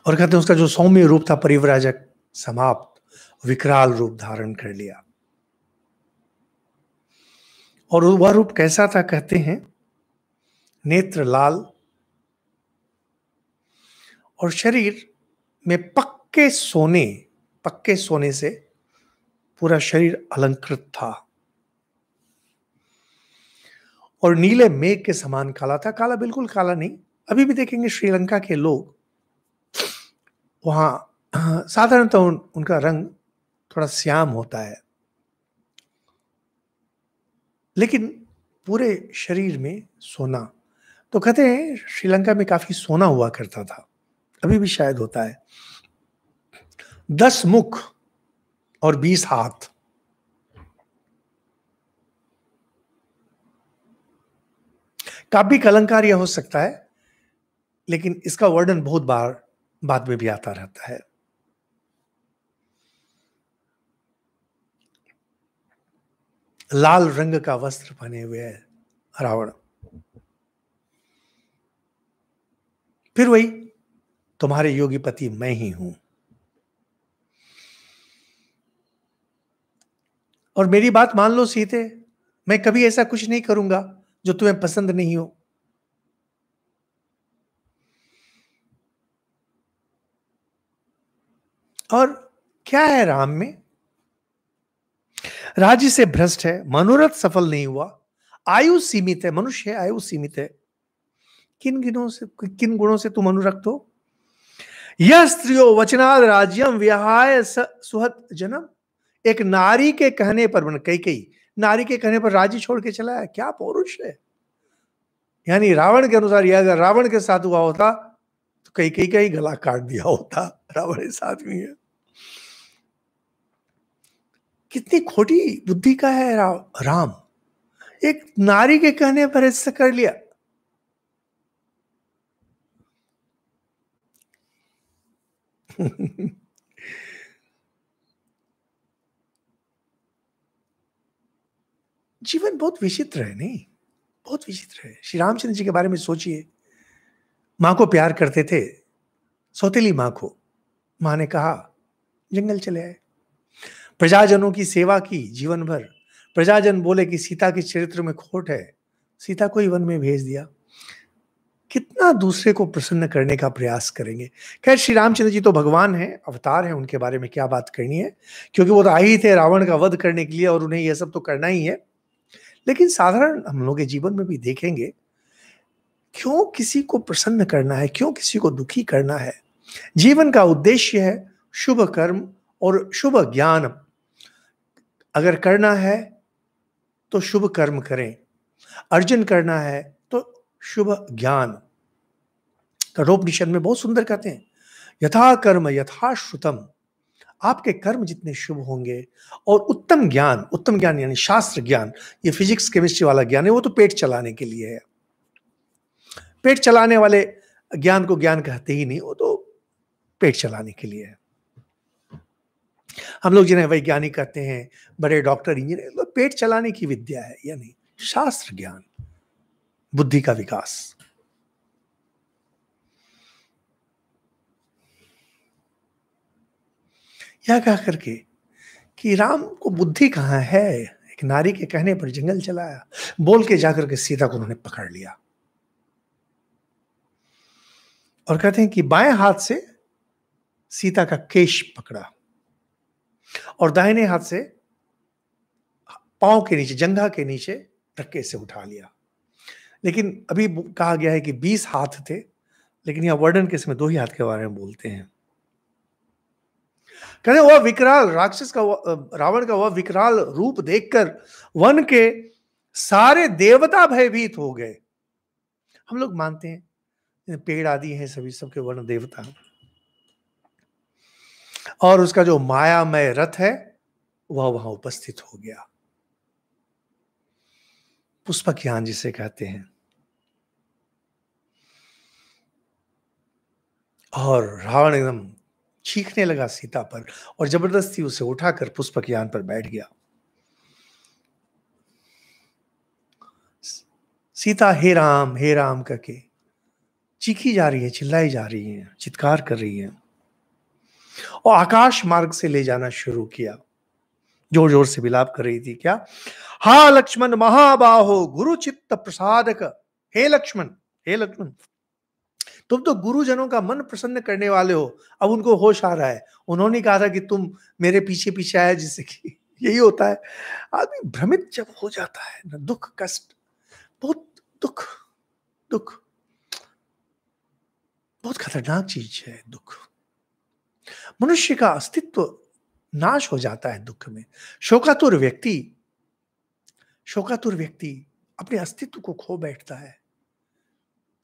और कहते हैं उसका जो सौम्य रूप था परिव्राजक समाप्त, विकराल रूप धारण कर लिया। और वह रूप कैसा था? कहते हैं नेत्र लाल और शरीर में पक्के सोने से पूरा शरीर अलंकृत था और नीले मेघ के समान काला था। काला बिल्कुल काला नहीं, अभी भी देखेंगे श्रीलंका के लोग वहां साधारणतः उनका रंग थोड़ा श्याम होता है, लेकिन पूरे शरीर में सोना। तो कहते हैं श्रीलंका में काफी सोना हुआ करता था, अभी भी शायद होता है। 10 मुख और 20 हाथ। काव्यिक अलंकार यह हो सकता है, लेकिन इसका वर्णन बहुत बार बाद में भी आता रहता है। लाल रंग का वस्त्र पहने हुए है रावण। फिर वही तुम्हारे योगी पति मैं ही हूं और मेरी बात मान लो सीते, मैं कभी ऐसा कुछ नहीं करूंगा जो तुम्हें पसंद नहीं हो। और क्या है राम में? राज्य से भ्रष्ट है, मनोरथ सफल नहीं हुआ, आयु सीमित है, मनुष्य है, आयु सीमित है। किन गुणों से तुम अनुरक्त हो? यह स्त्रियो वचनाद राज्यम विहाय सुहत जन्म। एक नारी के कहने पर, कई नारी के कहने पर राज्य छोड़ के चला है, क्या पौरुष है। यानी रावण के अनुसार यह अगर रावण के साथ हुआ होता तो कई का ही गला काट दिया होता। रावण इस आदमी है, कितनी खोटी बुद्धि का है राम। एक नारी के कहने पर ऐसा कर लिया। जीवन बहुत विचित्र है, नहीं? बहुत विचित्र है। श्री रामचंद्र जी के बारे में सोचिए, मां को प्यार करते थे, सौतेली मां को। मां ने कहा जंगल चले आए, प्रजाजनों की सेवा की जीवन भर। प्रजाजन बोले कि सीता के चरित्र में खोट है, सीता को ही वन में भेज दिया। कितना दूसरे को प्रसन्न करने का प्रयास करेंगे। खैर श्री रामचंद्र जी तो भगवान हैं, अवतार हैं, उनके बारे में क्या बात करनी है, क्योंकि वो तो आए ही थे रावण का वध करने के लिए और उन्हें यह सब तो करना ही है। लेकिन साधारण हम लोग के जीवन में भी देखेंगे क्यों किसी को प्रसन्न करना है, क्यों किसी को दुखी करना है? जीवन का उद्देश्य है शुभ कर्म और शुभ ज्ञान। अगर करना है तो शुभ कर्म करें, अर्जन करना है तो शुभ ज्ञान। कठोपनिषद में बहुत सुंदर कहते हैं, यथा कर्म यथा श्रुतम। आपके कर्म जितने शुभ होंगे और उत्तम ज्ञान यानी शास्त्र ज्ञान, ये फिजिक्स केमिस्ट्री वाला ज्ञान है, वो तो पेट चलाने के लिए है। पेट चलाने वाले ज्ञान को ज्ञान कहते ही नहीं, वो तो पेट चलाने के लिए है। हम लोग जिन्हें वैज्ञानिक कहते हैं, बड़े डॉक्टर इंजीनियर, तो पेट चलाने की विद्या है, यानी शास्त्र ज्ञान, बुद्धि का विकास। यह कह करके कि राम को बुद्धि कहाँ है, एक नारी के कहने पर जंगल चलाया, बोल के जाकर के सीता को उन्होंने पकड़ लिया और कहते हैं कि बाएं हाथ से सीता का केश पकड़ा और दाहिने हाथ से पांव के नीचे, जंघा के नीचे धक्के से उठा लिया। लेकिन अभी कहा गया है कि 20 हाथ थे, लेकिन यहां वर्णन के समय 2 ही हाथ के बारे में बोलते हैं। कहते वह विकराल राक्षस का, रावण का वह विकराल रूप देखकर वन के सारे देवता भयभीत हो गए। हम लोग मानते हैं पेड़ आदि हैं सभी, सबके वन देवता, और उसका जो मायामय रथ है वह वहां उपस्थित हो गया, पुष्पकयान जिसे कहते हैं। और रावण एकदम चीखने लगा सीता पर और जबरदस्ती उसे उठाकर पुष्पकयान पर बैठ गया। सीता हे राम करके चीखी जा रही है, चिल्लाई जा रही है, चित्कार कर रही है और आकाश मार्ग से ले जाना शुरू किया। जोर जोर से विलाप कर रही थी। क्या? हा लक्ष्मण महाबाहो गुरु चित्त प्रसादक। हे लक्ष्मण, हे लक्ष्मण, तुम तो गुरुजनों का मन प्रसन्न करने वाले हो। अब उनको होश आ रहा है, उन्होंने कहा था कि तुम मेरे पीछे पीछे आए, जिससे कि यही होता है, आदमी भ्रमित जब हो जाता है ना, दुख कष्ट, बहुत दुख, दुख बहुत खतरनाक चीज है। दुख, मनुष्य का अस्तित्व नाश हो जाता है दुख में। शोकातुर व्यक्ति, शोकातुर व्यक्ति अपने अस्तित्व को खो बैठता है।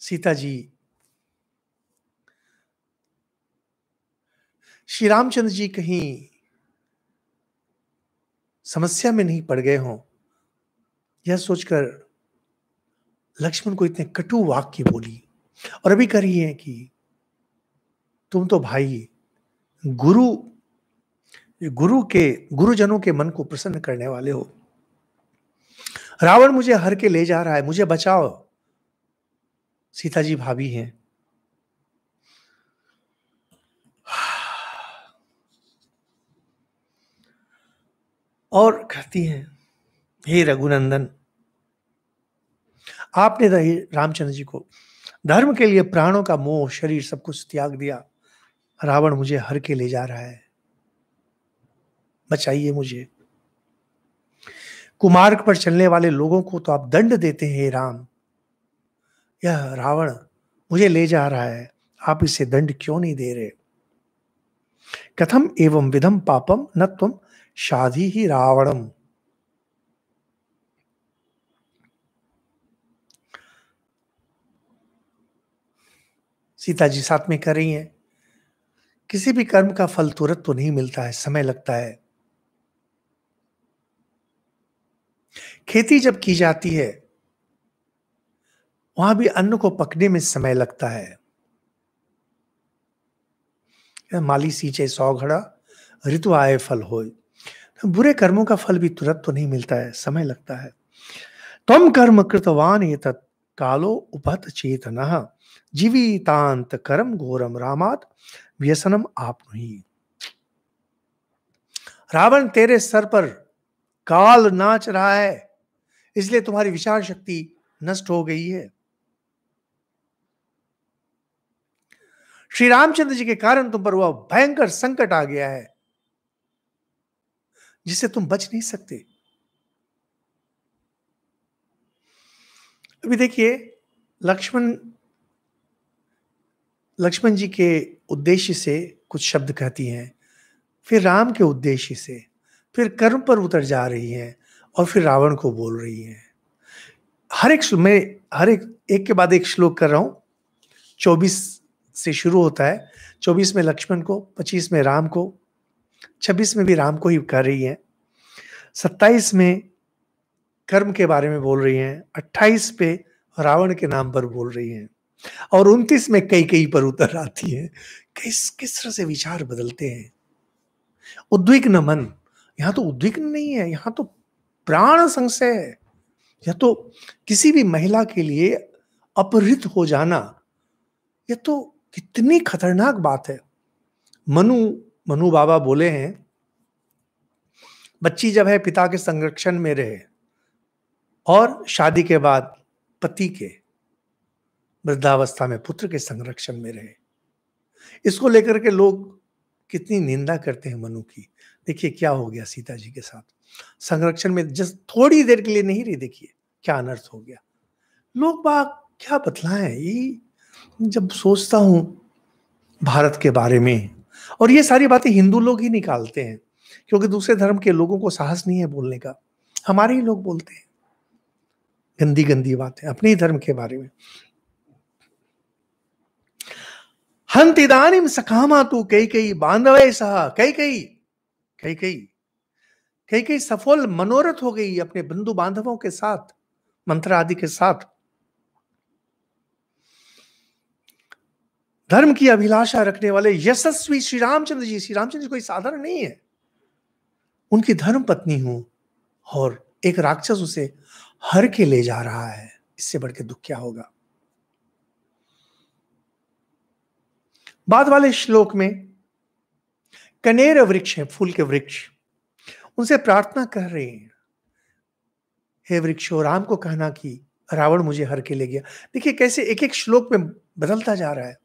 सीता जी, श्री रामचंद्र जी कहीं समस्या में नहीं पड़ गए हों, यह सोचकर लक्ष्मण को इतने कटु वाक्य बोली। और अभी कर रही है कि तुम तो भाई गुरुजनों के मन को प्रसन्न करने वाले हो। रावण मुझे हर के ले जा रहा है, मुझे बचाओ। सीता जी भाभी हैं। और कहती हैं, हे रघुनंदन, आपने रामचंद्र जी को धर्म के लिए प्राणों का मोह, शरीर सब कुछ त्याग दिया। रावण मुझे हर के ले जा रहा है, बचाइए मुझे। कुमार्ग पर चलने वाले लोगों को तो आप दंड देते हैं हे राम, यह रावण मुझे ले जा रहा है, आप इसे दंड क्यों नहीं दे रहे? कथम एवं विधम पापम न तुम शाधि ही रावणम। सीता जी साथ में कर रही हैं, किसी भी कर्म का फल तुरंत तो नहीं मिलता है, समय लगता है। खेती जब की जाती है वहां भी अन्न को पकने में समय लगता है। माली सींचे 100 घड़ा, ऋतु आए फल होय। बुरे कर्मों का फल भी तुरंत तो नहीं मिलता है, समय लगता है। तम कर्म कृतवान एतत् कालो उपहत चेतनः जीवितांत कर्म घोरम रामात व्यसनम आपनुहि। रावण, तेरे सर पर काल नाच रहा है, इसलिए तुम्हारी विचार शक्ति नष्ट हो गई है। श्री रामचंद्र जी के कारण तुम पर वह भयंकर संकट आ गया है जिससे तुम बच नहीं सकते। अभी देखिए, लक्ष्मण लक्ष्मण जी के उद्देश्य से कुछ शब्द कहती हैं, फिर राम के उद्देश्य से, फिर कर्म पर उतर जा रही हैं और फिर रावण को बोल रही हैं। हर एक एक के बाद एक श्लोक कर रहा हूं। 24 से शुरू होता है, 24 में लक्ष्मण को, 25 में राम को, 26 में भी राम को ही कर रही हैं, 27 में कर्म के बारे में बोल रही हैं, 28 पे रावण के नाम पर बोल रही हैं और 29 में कई पर उतर आती हैं। किस तरह से विचार बदलते हैं। उद्विग्न मन, यहां तो उद्विग्न नहीं है, यहां तो प्राण संशय है। यह तो किसी भी महिला के लिए अपहृत हो जाना, यह तो कितनी खतरनाक बात है। मनु बाबा बोले हैं, बच्ची जब है पिता के संरक्षण में रहे और शादी के बाद पति के, वृद्धावस्था में पुत्र के संरक्षण में रहे। इसको लेकर के लोग कितनी निंदा करते हैं मनु की। देखिए क्या हो गया सीता जी के साथ, संरक्षण में जस्ट थोड़ी देर के लिए नहीं रही, देखिए क्या अनर्थ हो गया। लोग बाग क्या बतलाएं, यही जब सोचता हूं भारत के बारे में, और ये सारी बातें हिंदू लोग ही निकालते हैं क्योंकि दूसरे धर्म के लोगों को साहस नहीं है बोलने का। हमारे ही लोग बोलते हैं गंदी गंदी बातें अपने ही धर्म के बारे में। हंत इदानीम सखामा तू कई बांधवे सहा, कई सफल मनोरथ हो गई अपने बंधु बांधवों के साथ, मंत्र आदि के साथ। धर्म की अभिलाषा रखने वाले यशस्वी श्री रामचंद्र जी कोई साधारण नहीं है। उनकी धर्म पत्नी हूं और एक राक्षस उसे हर के ले जा रहा है, इससे बढ़ के दुख क्या होगा। बाद वाले श्लोक में कनेर वृक्ष है, फूल के वृक्ष, उनसे प्रार्थना कर रहे हैं, हे वृक्षो, राम को कहना कि रावण मुझे हर के ले गया। देखिए कैसे एक एक श्लोक में बदलता जा रहा है।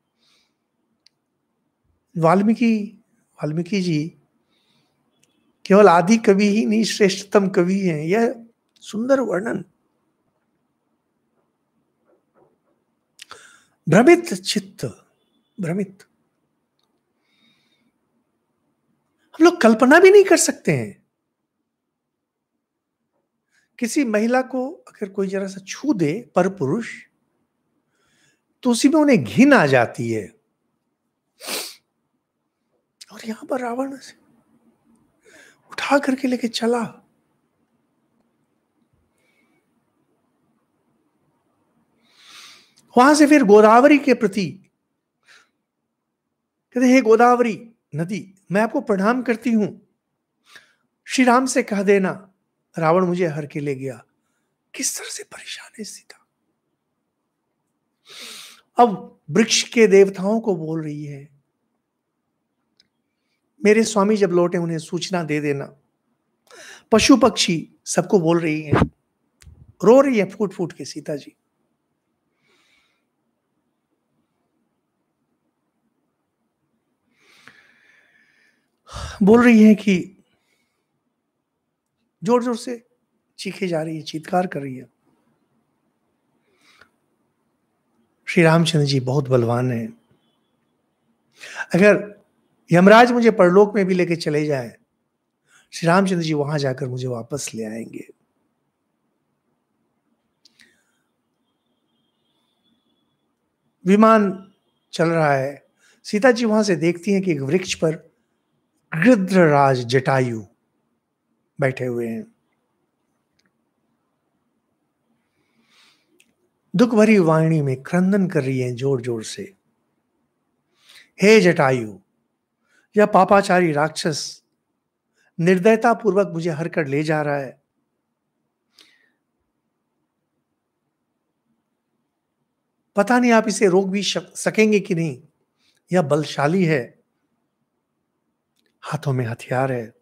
वाल्मीकि जी केवल आदि कवि ही नहीं, श्रेष्ठतम कवि हैं। यह सुंदर वर्णन। भ्रमित चित्त, भ्रमित, हम लोग कल्पना भी नहीं कर सकते हैं। किसी महिला को अगर कोई जरा सा छू दे पर पुरुष, तो उसी में उन्हें घिन आ जाती है। और यहां पर रावण से उठा करके लेके चला। वहां से फिर गोदावरी के प्रति कहते, हे गोदावरी नदी, मैं आपको प्रणाम करती हूं, श्री राम से कह देना रावण मुझे हर के ले गया। किस तरह से परेशान है सीता। अब वृक्ष के देवताओं को बोल रही है, मेरे स्वामी जब लौटे उन्हें सूचना दे देना। पशु पक्षी सबको बोल रही है, रो रही है फूट फूट के सीता जी। बोल रही है कि जोर जोर से चीखे जा रही है, चीत्कार कर रही है। श्री रामचंद्र जी बहुत बलवान हैं। अगर यमराज मुझे परलोक में भी लेके चले जाए, श्री रामचंद्र जी वहां जाकर मुझे वापस ले आएंगे। विमान चल रहा है, सीता जी वहां से देखती हैं कि एक वृक्ष पर गृध्रराज जटायु बैठे हुए हैं। दुख भरी वाणी में क्रंदन कर रही हैं जोर जोर से, हे जटायु, यह पापाचारी राक्षस निर्दयता पूर्वक मुझे हर कर ले जा रहा है। पता नहीं आप इसे रोक भी सकेंगे कि नहीं। यह बलशाली है, हाथों में हथियार है।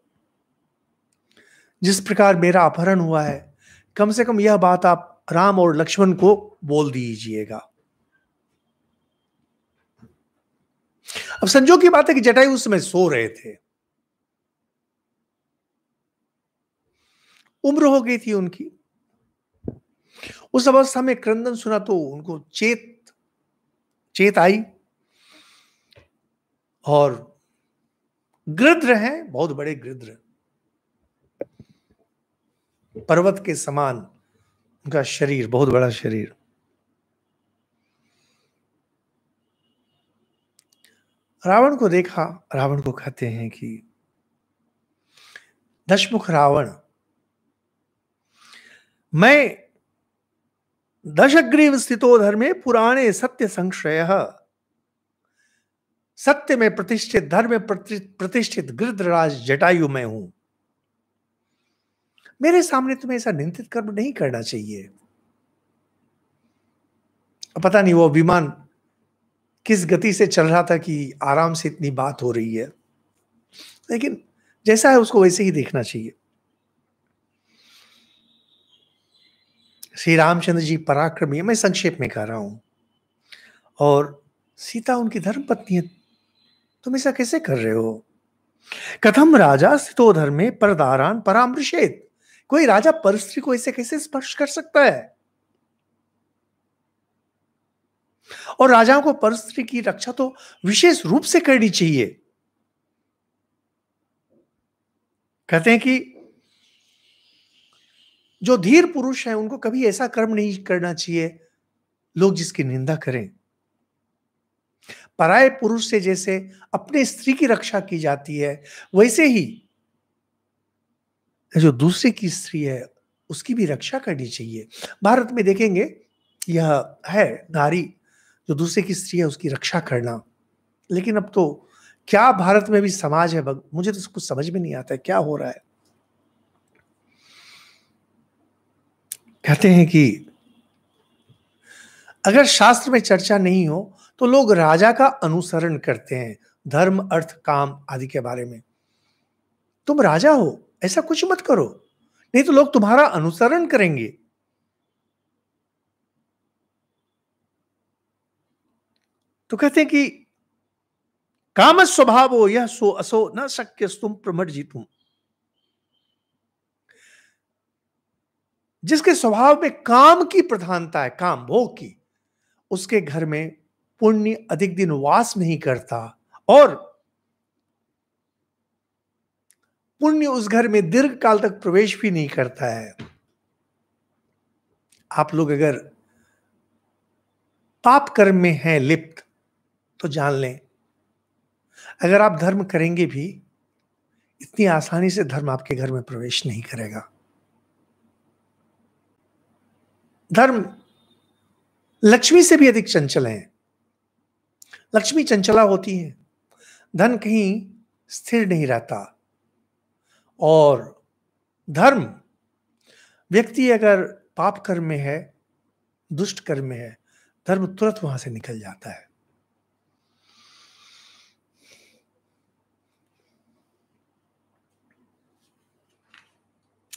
जिस प्रकार मेरा अपहरण हुआ है, कम से कम यह बात आप राम और लक्ष्मण को बोल दीजिएगा। अब संजोग की बात है कि जटायु उस समय सो रहे थे, उम्र हो गई थी उनकी। उस अवस्था में क्रंदन सुना तो उनको चेत आई, और गृध्र हैं, बहुत बड़े गृध्र, पर्वत के समान उनका शरीर, बहुत बड़ा शरीर। रावण को देखा, रावण को कहते हैं कि दशमुख रावण, मैं दशग्रीव स्थितो धर्मे पुराणे सत्य संश्रय, सत्य में प्रतिष्ठित, धर्म में प्रतिष्ठित गृध्रराज जटायु मैं हूं। मेरे सामने तुम्हें ऐसा निंदित कर्म नहीं करना चाहिए। पता नहीं वो विमान किस गति से चल रहा था कि आराम से इतनी बात हो रही है, लेकिन जैसा है उसको वैसे ही देखना चाहिए। श्री रामचंद्र जी पराक्रमी है, मैं संक्षेप में कह रहा हूं, और सीता उनकी धर्म पत्नी है, तुम ऐसा कैसे कर रहे हो? कथम राजा स्थितो धर्मे परदारान परामृशेत, कोई राजा परस्त्री को ऐसे कैसे स्पर्श कर सकता है? और राजाओं को परस्त्री की रक्षा तो विशेष रूप से करनी चाहिए। कहते हैं कि जो धीर पुरुष हैं उनको कभी ऐसा कर्म नहीं करना चाहिए लोग जिसकी निंदा करें। पराये पुरुष से जैसे अपने स्त्री की रक्षा की जाती है, वैसे ही जो दूसरे की स्त्री है उसकी भी रक्षा करनी चाहिए। भारत में देखेंगे यह है नारी, जो दूसरे की स्त्री है उसकी रक्षा करना। लेकिन अब तो क्या भारत में भी समाज है, मुझे तो कुछ समझ में नहीं आता है क्या हो रहा है। कहते हैं कि अगर शास्त्र में चर्चा नहीं हो तो लोग राजा का अनुसरण करते हैं, धर्म अर्थ काम आदि के बारे में। तुम राजा हो, ऐसा कुछ मत करो, नहीं तो लोग तुम्हारा अनुसरण करेंगे। तो कहते हैं कि काम स्वभावो यह सो असो न शक्य तुम प्रमर्जितुम, जिसके स्वभाव में काम की प्रधानता है, काम भोग की, उसके घर में पुण्य अधिक दिन वास नहीं करता, और पुण्य उस घर में दीर्घ काल तक प्रवेश भी नहीं करता है। आप लोग अगर पाप कर्म में हैं लिप्त तो जान लें, अगर आप धर्म करेंगे भी इतनी आसानी से धर्म आपके घर में प्रवेश नहीं करेगा। धर्म लक्ष्मी से भी अधिक चंचल है। लक्ष्मी चंचला होती है, धन कहीं स्थिर नहीं रहता, और धर्म, व्यक्ति अगर पाप कर्म में है, दुष्ट कर्म में है, धर्म तुरंत वहां से निकल जाता है।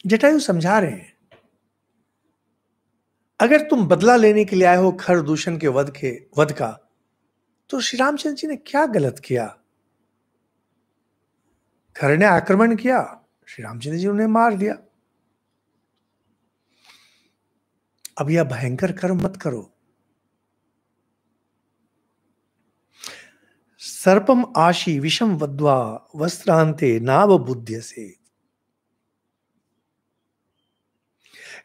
जटायु समझा रहे हैं, अगर तुम बदला लेने के लिए आए हो खर दूषण के वध का, तो श्री रामचंद्र जी ने क्या गलत किया? खर ने आक्रमण किया, श्री रामचंद्र जी उन्हें मार दिया। अब यह भयंकर कर्म मत करो। सर्पम आशी विषम वद्वा वस्त्रांते नाव बुद्ध से,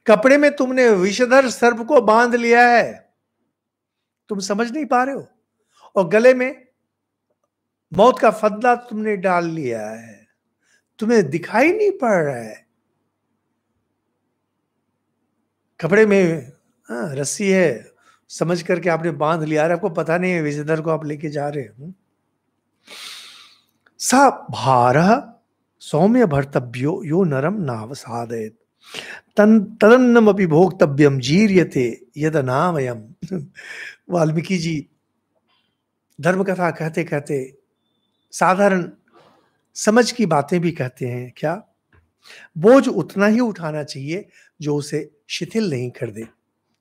कपड़े में तुमने विषधर सर्प को बांध लिया है, तुम समझ नहीं पा रहे हो, और गले में मौत का फंदा तुमने डाल लिया है, तुम्हें दिखाई नहीं पड़ रहा है। कपड़े में रस्सी है समझ करके आपने बांध लिया, आपको पता नहीं है विषधर को आप लेके जा रहे हो। सा भारः सौम्य भर्तव्यो यो नरम नावसादयेत् तदन्नमपि भोक्तव्यम जीर्यते यदनामयम। वाल्मीकि जी धर्म कथा कहते कहते साधारण समझ की बातें भी कहते हैं। क्या? बोझ उतना ही उठाना चाहिए जो उसे शिथिल नहीं कर दे।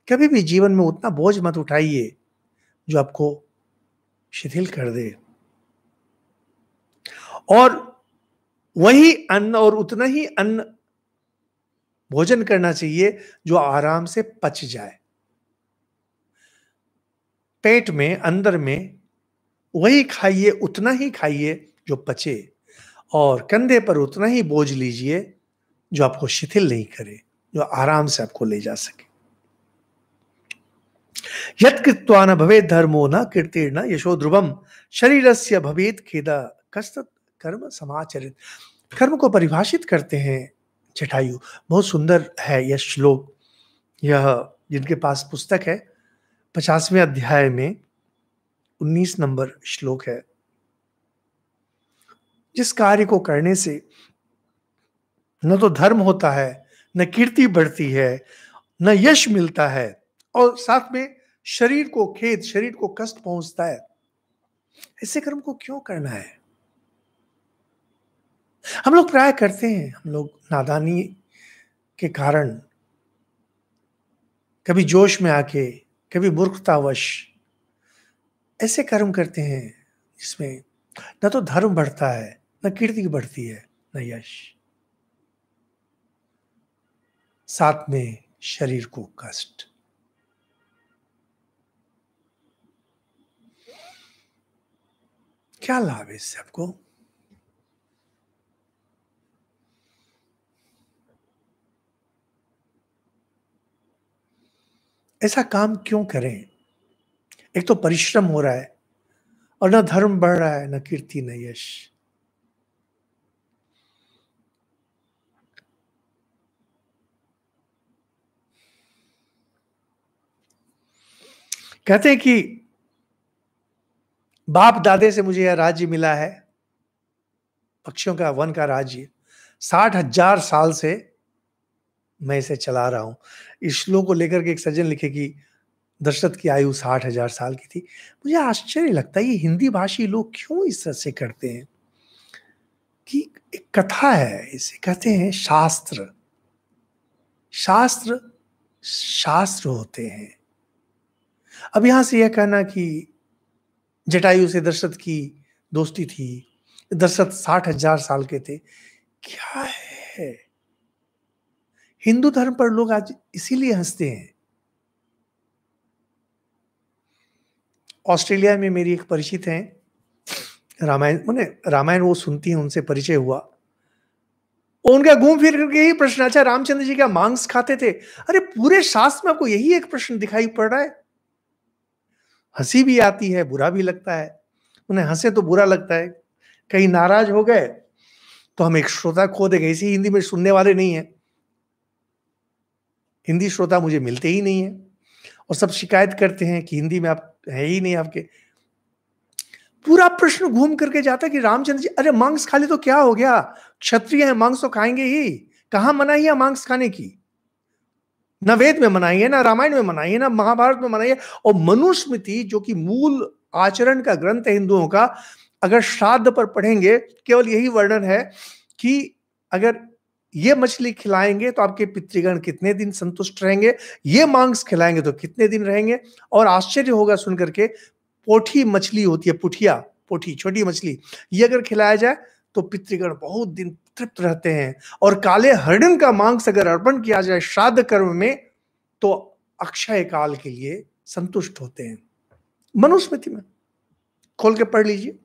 कभी भी जीवन में उतना बोझ मत उठाइए जो आपको शिथिल कर दे, और वही अन्न और उतना ही अन्न भोजन करना चाहिए जो आराम से पच जाए। पेट में, अंदर में वही खाइए, उतना ही खाइए जो पचे, और कंधे पर उतना ही बोझ लीजिए जो आपको शिथिल नहीं करे, जो आराम से आपको ले जा सके। यत् कृत्वा न भवेत् धर्मो न कीर्तिर्न यशो ध्रुवम शरीरस्य भवेत् खेद कस्तत् कर्म समाचरित। कर्म को परिभाषित करते हैं जटायु। बहुत सुंदर है यह श्लोक। यह जिनके पास पुस्तक है 50वें अध्याय में 19 नंबर श्लोक है। जिस कार्य को करने से न तो धर्म होता है, न कीर्ति बढ़ती है, न यश मिलता है, और साथ में शरीर को खेद, शरीर को कष्ट पहुंचता है, ऐसे कर्म को क्यों करना है? हम लोग प्राय करते हैं, हम लोग नादानी के कारण, कभी जोश में आके, कभी मूर्खतावश ऐसे कर्म करते हैं जिसमें न तो धर्म बढ़ता है, न कीर्ति बढ़ती है, न यश, साथ में शरीर को कष्ट। क्या लाभ है इससे आपको? ऐसा काम क्यों करें? एक तो परिश्रम हो रहा है, और न धर्म बढ़ रहा है, न कीर्ति, न यश। कहते हैं कि बाप दादे से मुझे यह राज्य मिला है, पक्षियों का वन का राज्य, 60,000 साल से मैं इसे चला रहा हूं। इस श्लोक को लेकर के एक सज्जन लिखे कि दशरथ की आयु 60,000 साल की थी। मुझे आश्चर्य लगता है ये हिंदी भाषी लोग क्यों इस तरह से करते हैं कि एक कथा है, इसे कहते हैं शास्त्र। शास्त्र शास्त्र होते हैं। अब यहां से यह कहना कि जटायु से दशरथ की दोस्ती थी, दशरथ 60,000 साल के थे, क्या है? हिंदू धर्म पर लोग आज इसीलिए हंसते हैं। ऑस्ट्रेलिया में मेरी एक परिचित हैं, रामायण वो सुनती हैं, उनसे परिचय हुआ। उनका घूम फिर करके यही प्रश्न, अच्छा रामचंद्र जी क्या मांस खाते थे? अरे पूरे शास्त्र में आपको यही एक प्रश्न दिखाई पड़ रहा है। हंसी भी आती है, बुरा भी लगता है। उन्हें हंसे तो बुरा लगता है, कहीं नाराज हो गए तो हम एक श्रोता खो देंगे। इसी हिंदी में सुनने वाले नहीं है, हिंदी श्रोता मुझे मिलते ही नहीं है, और सब शिकायत करते हैं कि हिंदी में आप है ही नहीं आपके। पूरा प्रश्न घूम करके जाता है कि रामचंद्र जी, अरे मांस खा ले तो क्या हो गया, क्षत्रिय है, मांस तो खाएंगे ही। कहां मनाही है मांस खाने की? न वेद में मनाई है, ना रामायण में मनाई है, ना महाभारत में मनाई है। और मनुस्मृति जो कि मूल आचरण का ग्रंथ है हिंदुओं का, अगर श्राद्ध पर पढ़ेंगे केवल यही वर्णन है कि अगर ये मछली खिलाएंगे तो आपके पितृगण कितने दिन संतुष्ट रहेंगे, ये मांस खिलाएंगे तो कितने दिन रहेंगे। और आश्चर्य होगा सुनकर के, पोठी मछली होती है, पुठिया, पोठी छोटी मछली, ये अगर खिलाया जाए तो पितृगण बहुत दिन तृप्त रहते हैं। और काले हरिण का मांस अगर अर्पण किया जाए श्राद्ध कर्म में तो अक्षय काल के लिए संतुष्ट होते हैं। मनुस्मृति में खोल के पढ़ लीजिए।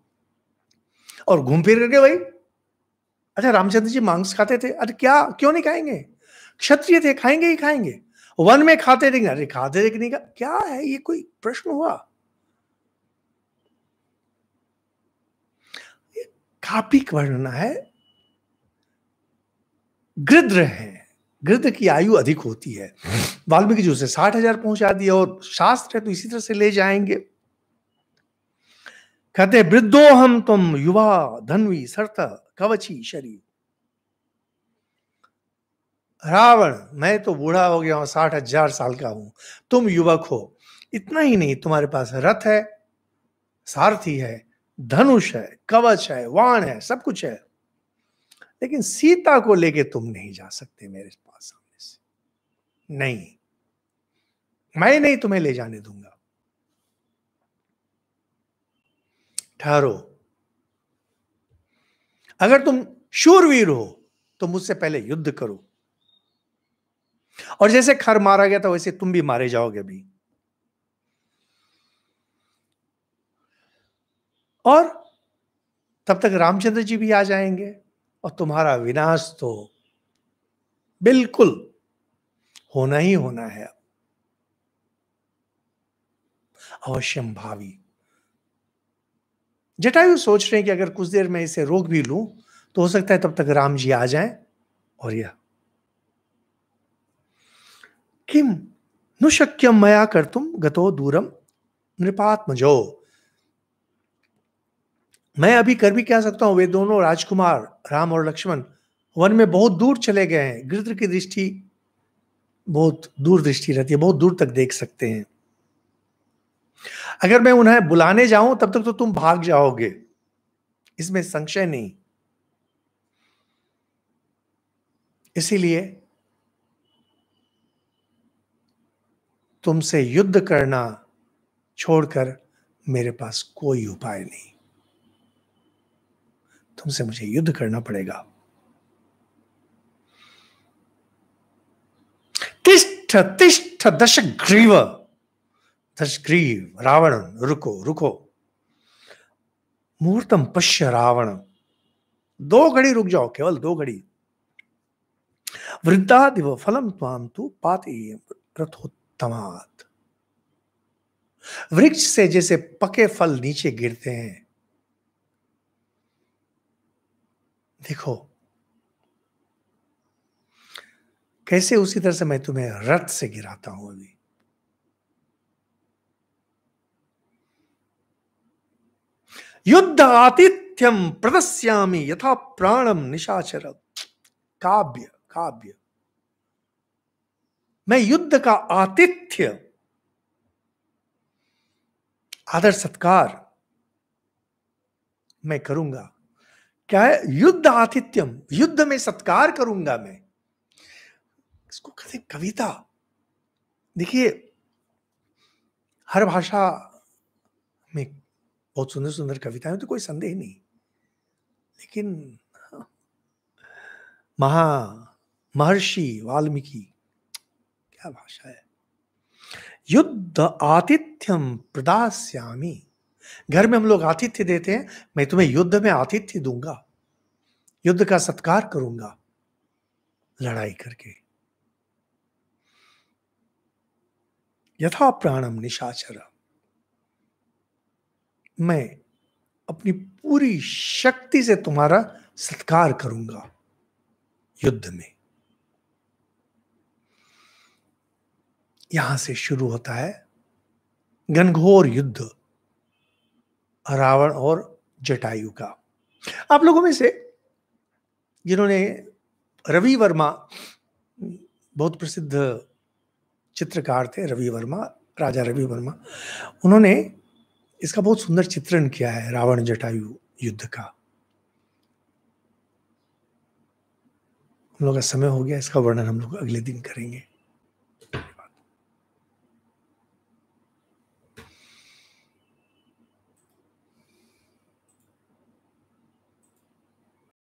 और घूम फिर करके भाई, अच्छा रामचंद्र जी मांस खाते थे? अरे क्या, क्यों नहीं खाएंगे? क्षत्रिय थे, खाएंगे ही खाएंगे। वन में खाते थे? अरे खाते थे कि नहीं? क्या है ये, कोई प्रश्न हुआ? कापिक वर्णना है। गृध्र है, गृध्र की आयु अधिक होती है। वाल्मीकि जी उसे 60,000 पहुंचा दिया, और शास्त्र है तो इसी तरह से ले जाएंगे। कहते हैं वृद्धो हम तुम युवा धनवी सर्थ कवची शरीर। रावण, मैं तो बूढ़ा हो गया हूं, 60,000 साल का हूं, तुम युवक हो। इतना ही नहीं, तुम्हारे पास रथ है, सारथी है, धनुष है, कवच है, वाण है, सब कुछ है, लेकिन सीता को लेके तुम नहीं जा सकते मेरे पास सामने से। नहीं, मैं नहीं तुम्हें ले जाने दूंगा। ठहरो, अगर तुम शूरवीर हो तो मुझसे पहले युद्ध करो, और जैसे खर मारा गया था वैसे तुम भी मारे जाओगे अभी। और तब तक रामचंद्र जी भी आ जाएंगे और तुम्हारा विनाश तो बिल्कुल होना ही होना है। अवश्यम भावी। जटायु सोच रहे हैं कि अगर कुछ देर में इसे रोक भी लूं तो हो सकता है तब तक राम जी आ जाएं। और यह किम नु शक्यम मया कर्तुम गतो दूरम नृपात्मजो। मैं अभी कर भी क्या सकता हूं, वे दोनों राजकुमार राम और लक्ष्मण वन में बहुत दूर चले गए हैं। गिरधर की दृष्टि बहुत दूर दृष्टि रहती है, बहुत दूर तक देख सकते हैं। अगर मैं उन्हें बुलाने जाऊं तब तक तो तुम भाग जाओगे, इसमें संशय नहीं। इसीलिए तुमसे युद्ध करना छोड़कर मेरे पास कोई उपाय नहीं। तुमसे मुझे युद्ध करना पड़ेगा। तिष्ठ तिष्ठ दशग्रीव। दशग्रीव रावण, रुको रुको। मुहूर्तम पश्य रावण। 2 घड़ी रुक जाओ, केवल 2 घड़ी। वृद्धादिव फलम त्वाम तु पाति रथोत्तमात्। वृक्ष से जैसे पके फल नीचे गिरते हैं, देखो कैसे उसी तरह से मैं तुम्हें रथ से गिराता हूं। अभी युद्ध आतिथ्यम प्रदस्यामि यथा प्राणम निशाचर। काव्य काव्य। मैं युद्ध का आतिथ्य, आदर सत्कार मैं करूंगा। क्या है युद्ध आतिथ्यम? युद्ध में सत्कार करूंगा मैं। इसको कहते कविता। देखिए हर भाषा में बहुत सुंदर सुंदर कविताएं तो कोई संदेह नहीं, लेकिन महर्षि वाल्मीकि, क्या भाषा है। युद्ध आतिथ्यम प्रदास्यामि। घर में हम लोग आतिथ्य देते हैं, मैं तुम्हें युद्ध में आतिथ्य दूंगा, युद्ध का सत्कार करूंगा लड़ाई करके। यथा प्राणम निशाचर। मैं अपनी पूरी शक्ति से तुम्हारा सत्कार करूंगा युद्ध में। यहां से शुरू होता है घनघोर युद्ध रावण और जटायु का। आप लोगों में से जिन्होंने रवि वर्मा, बहुत प्रसिद्ध चित्रकार थे रवि वर्मा, राजा रवि वर्मा, उन्होंने इसका बहुत सुंदर चित्रण किया है रावण जटायु युद्ध का। हम लोग का समय हो गया, इसका वर्णन हम लोग अगले दिन करेंगे।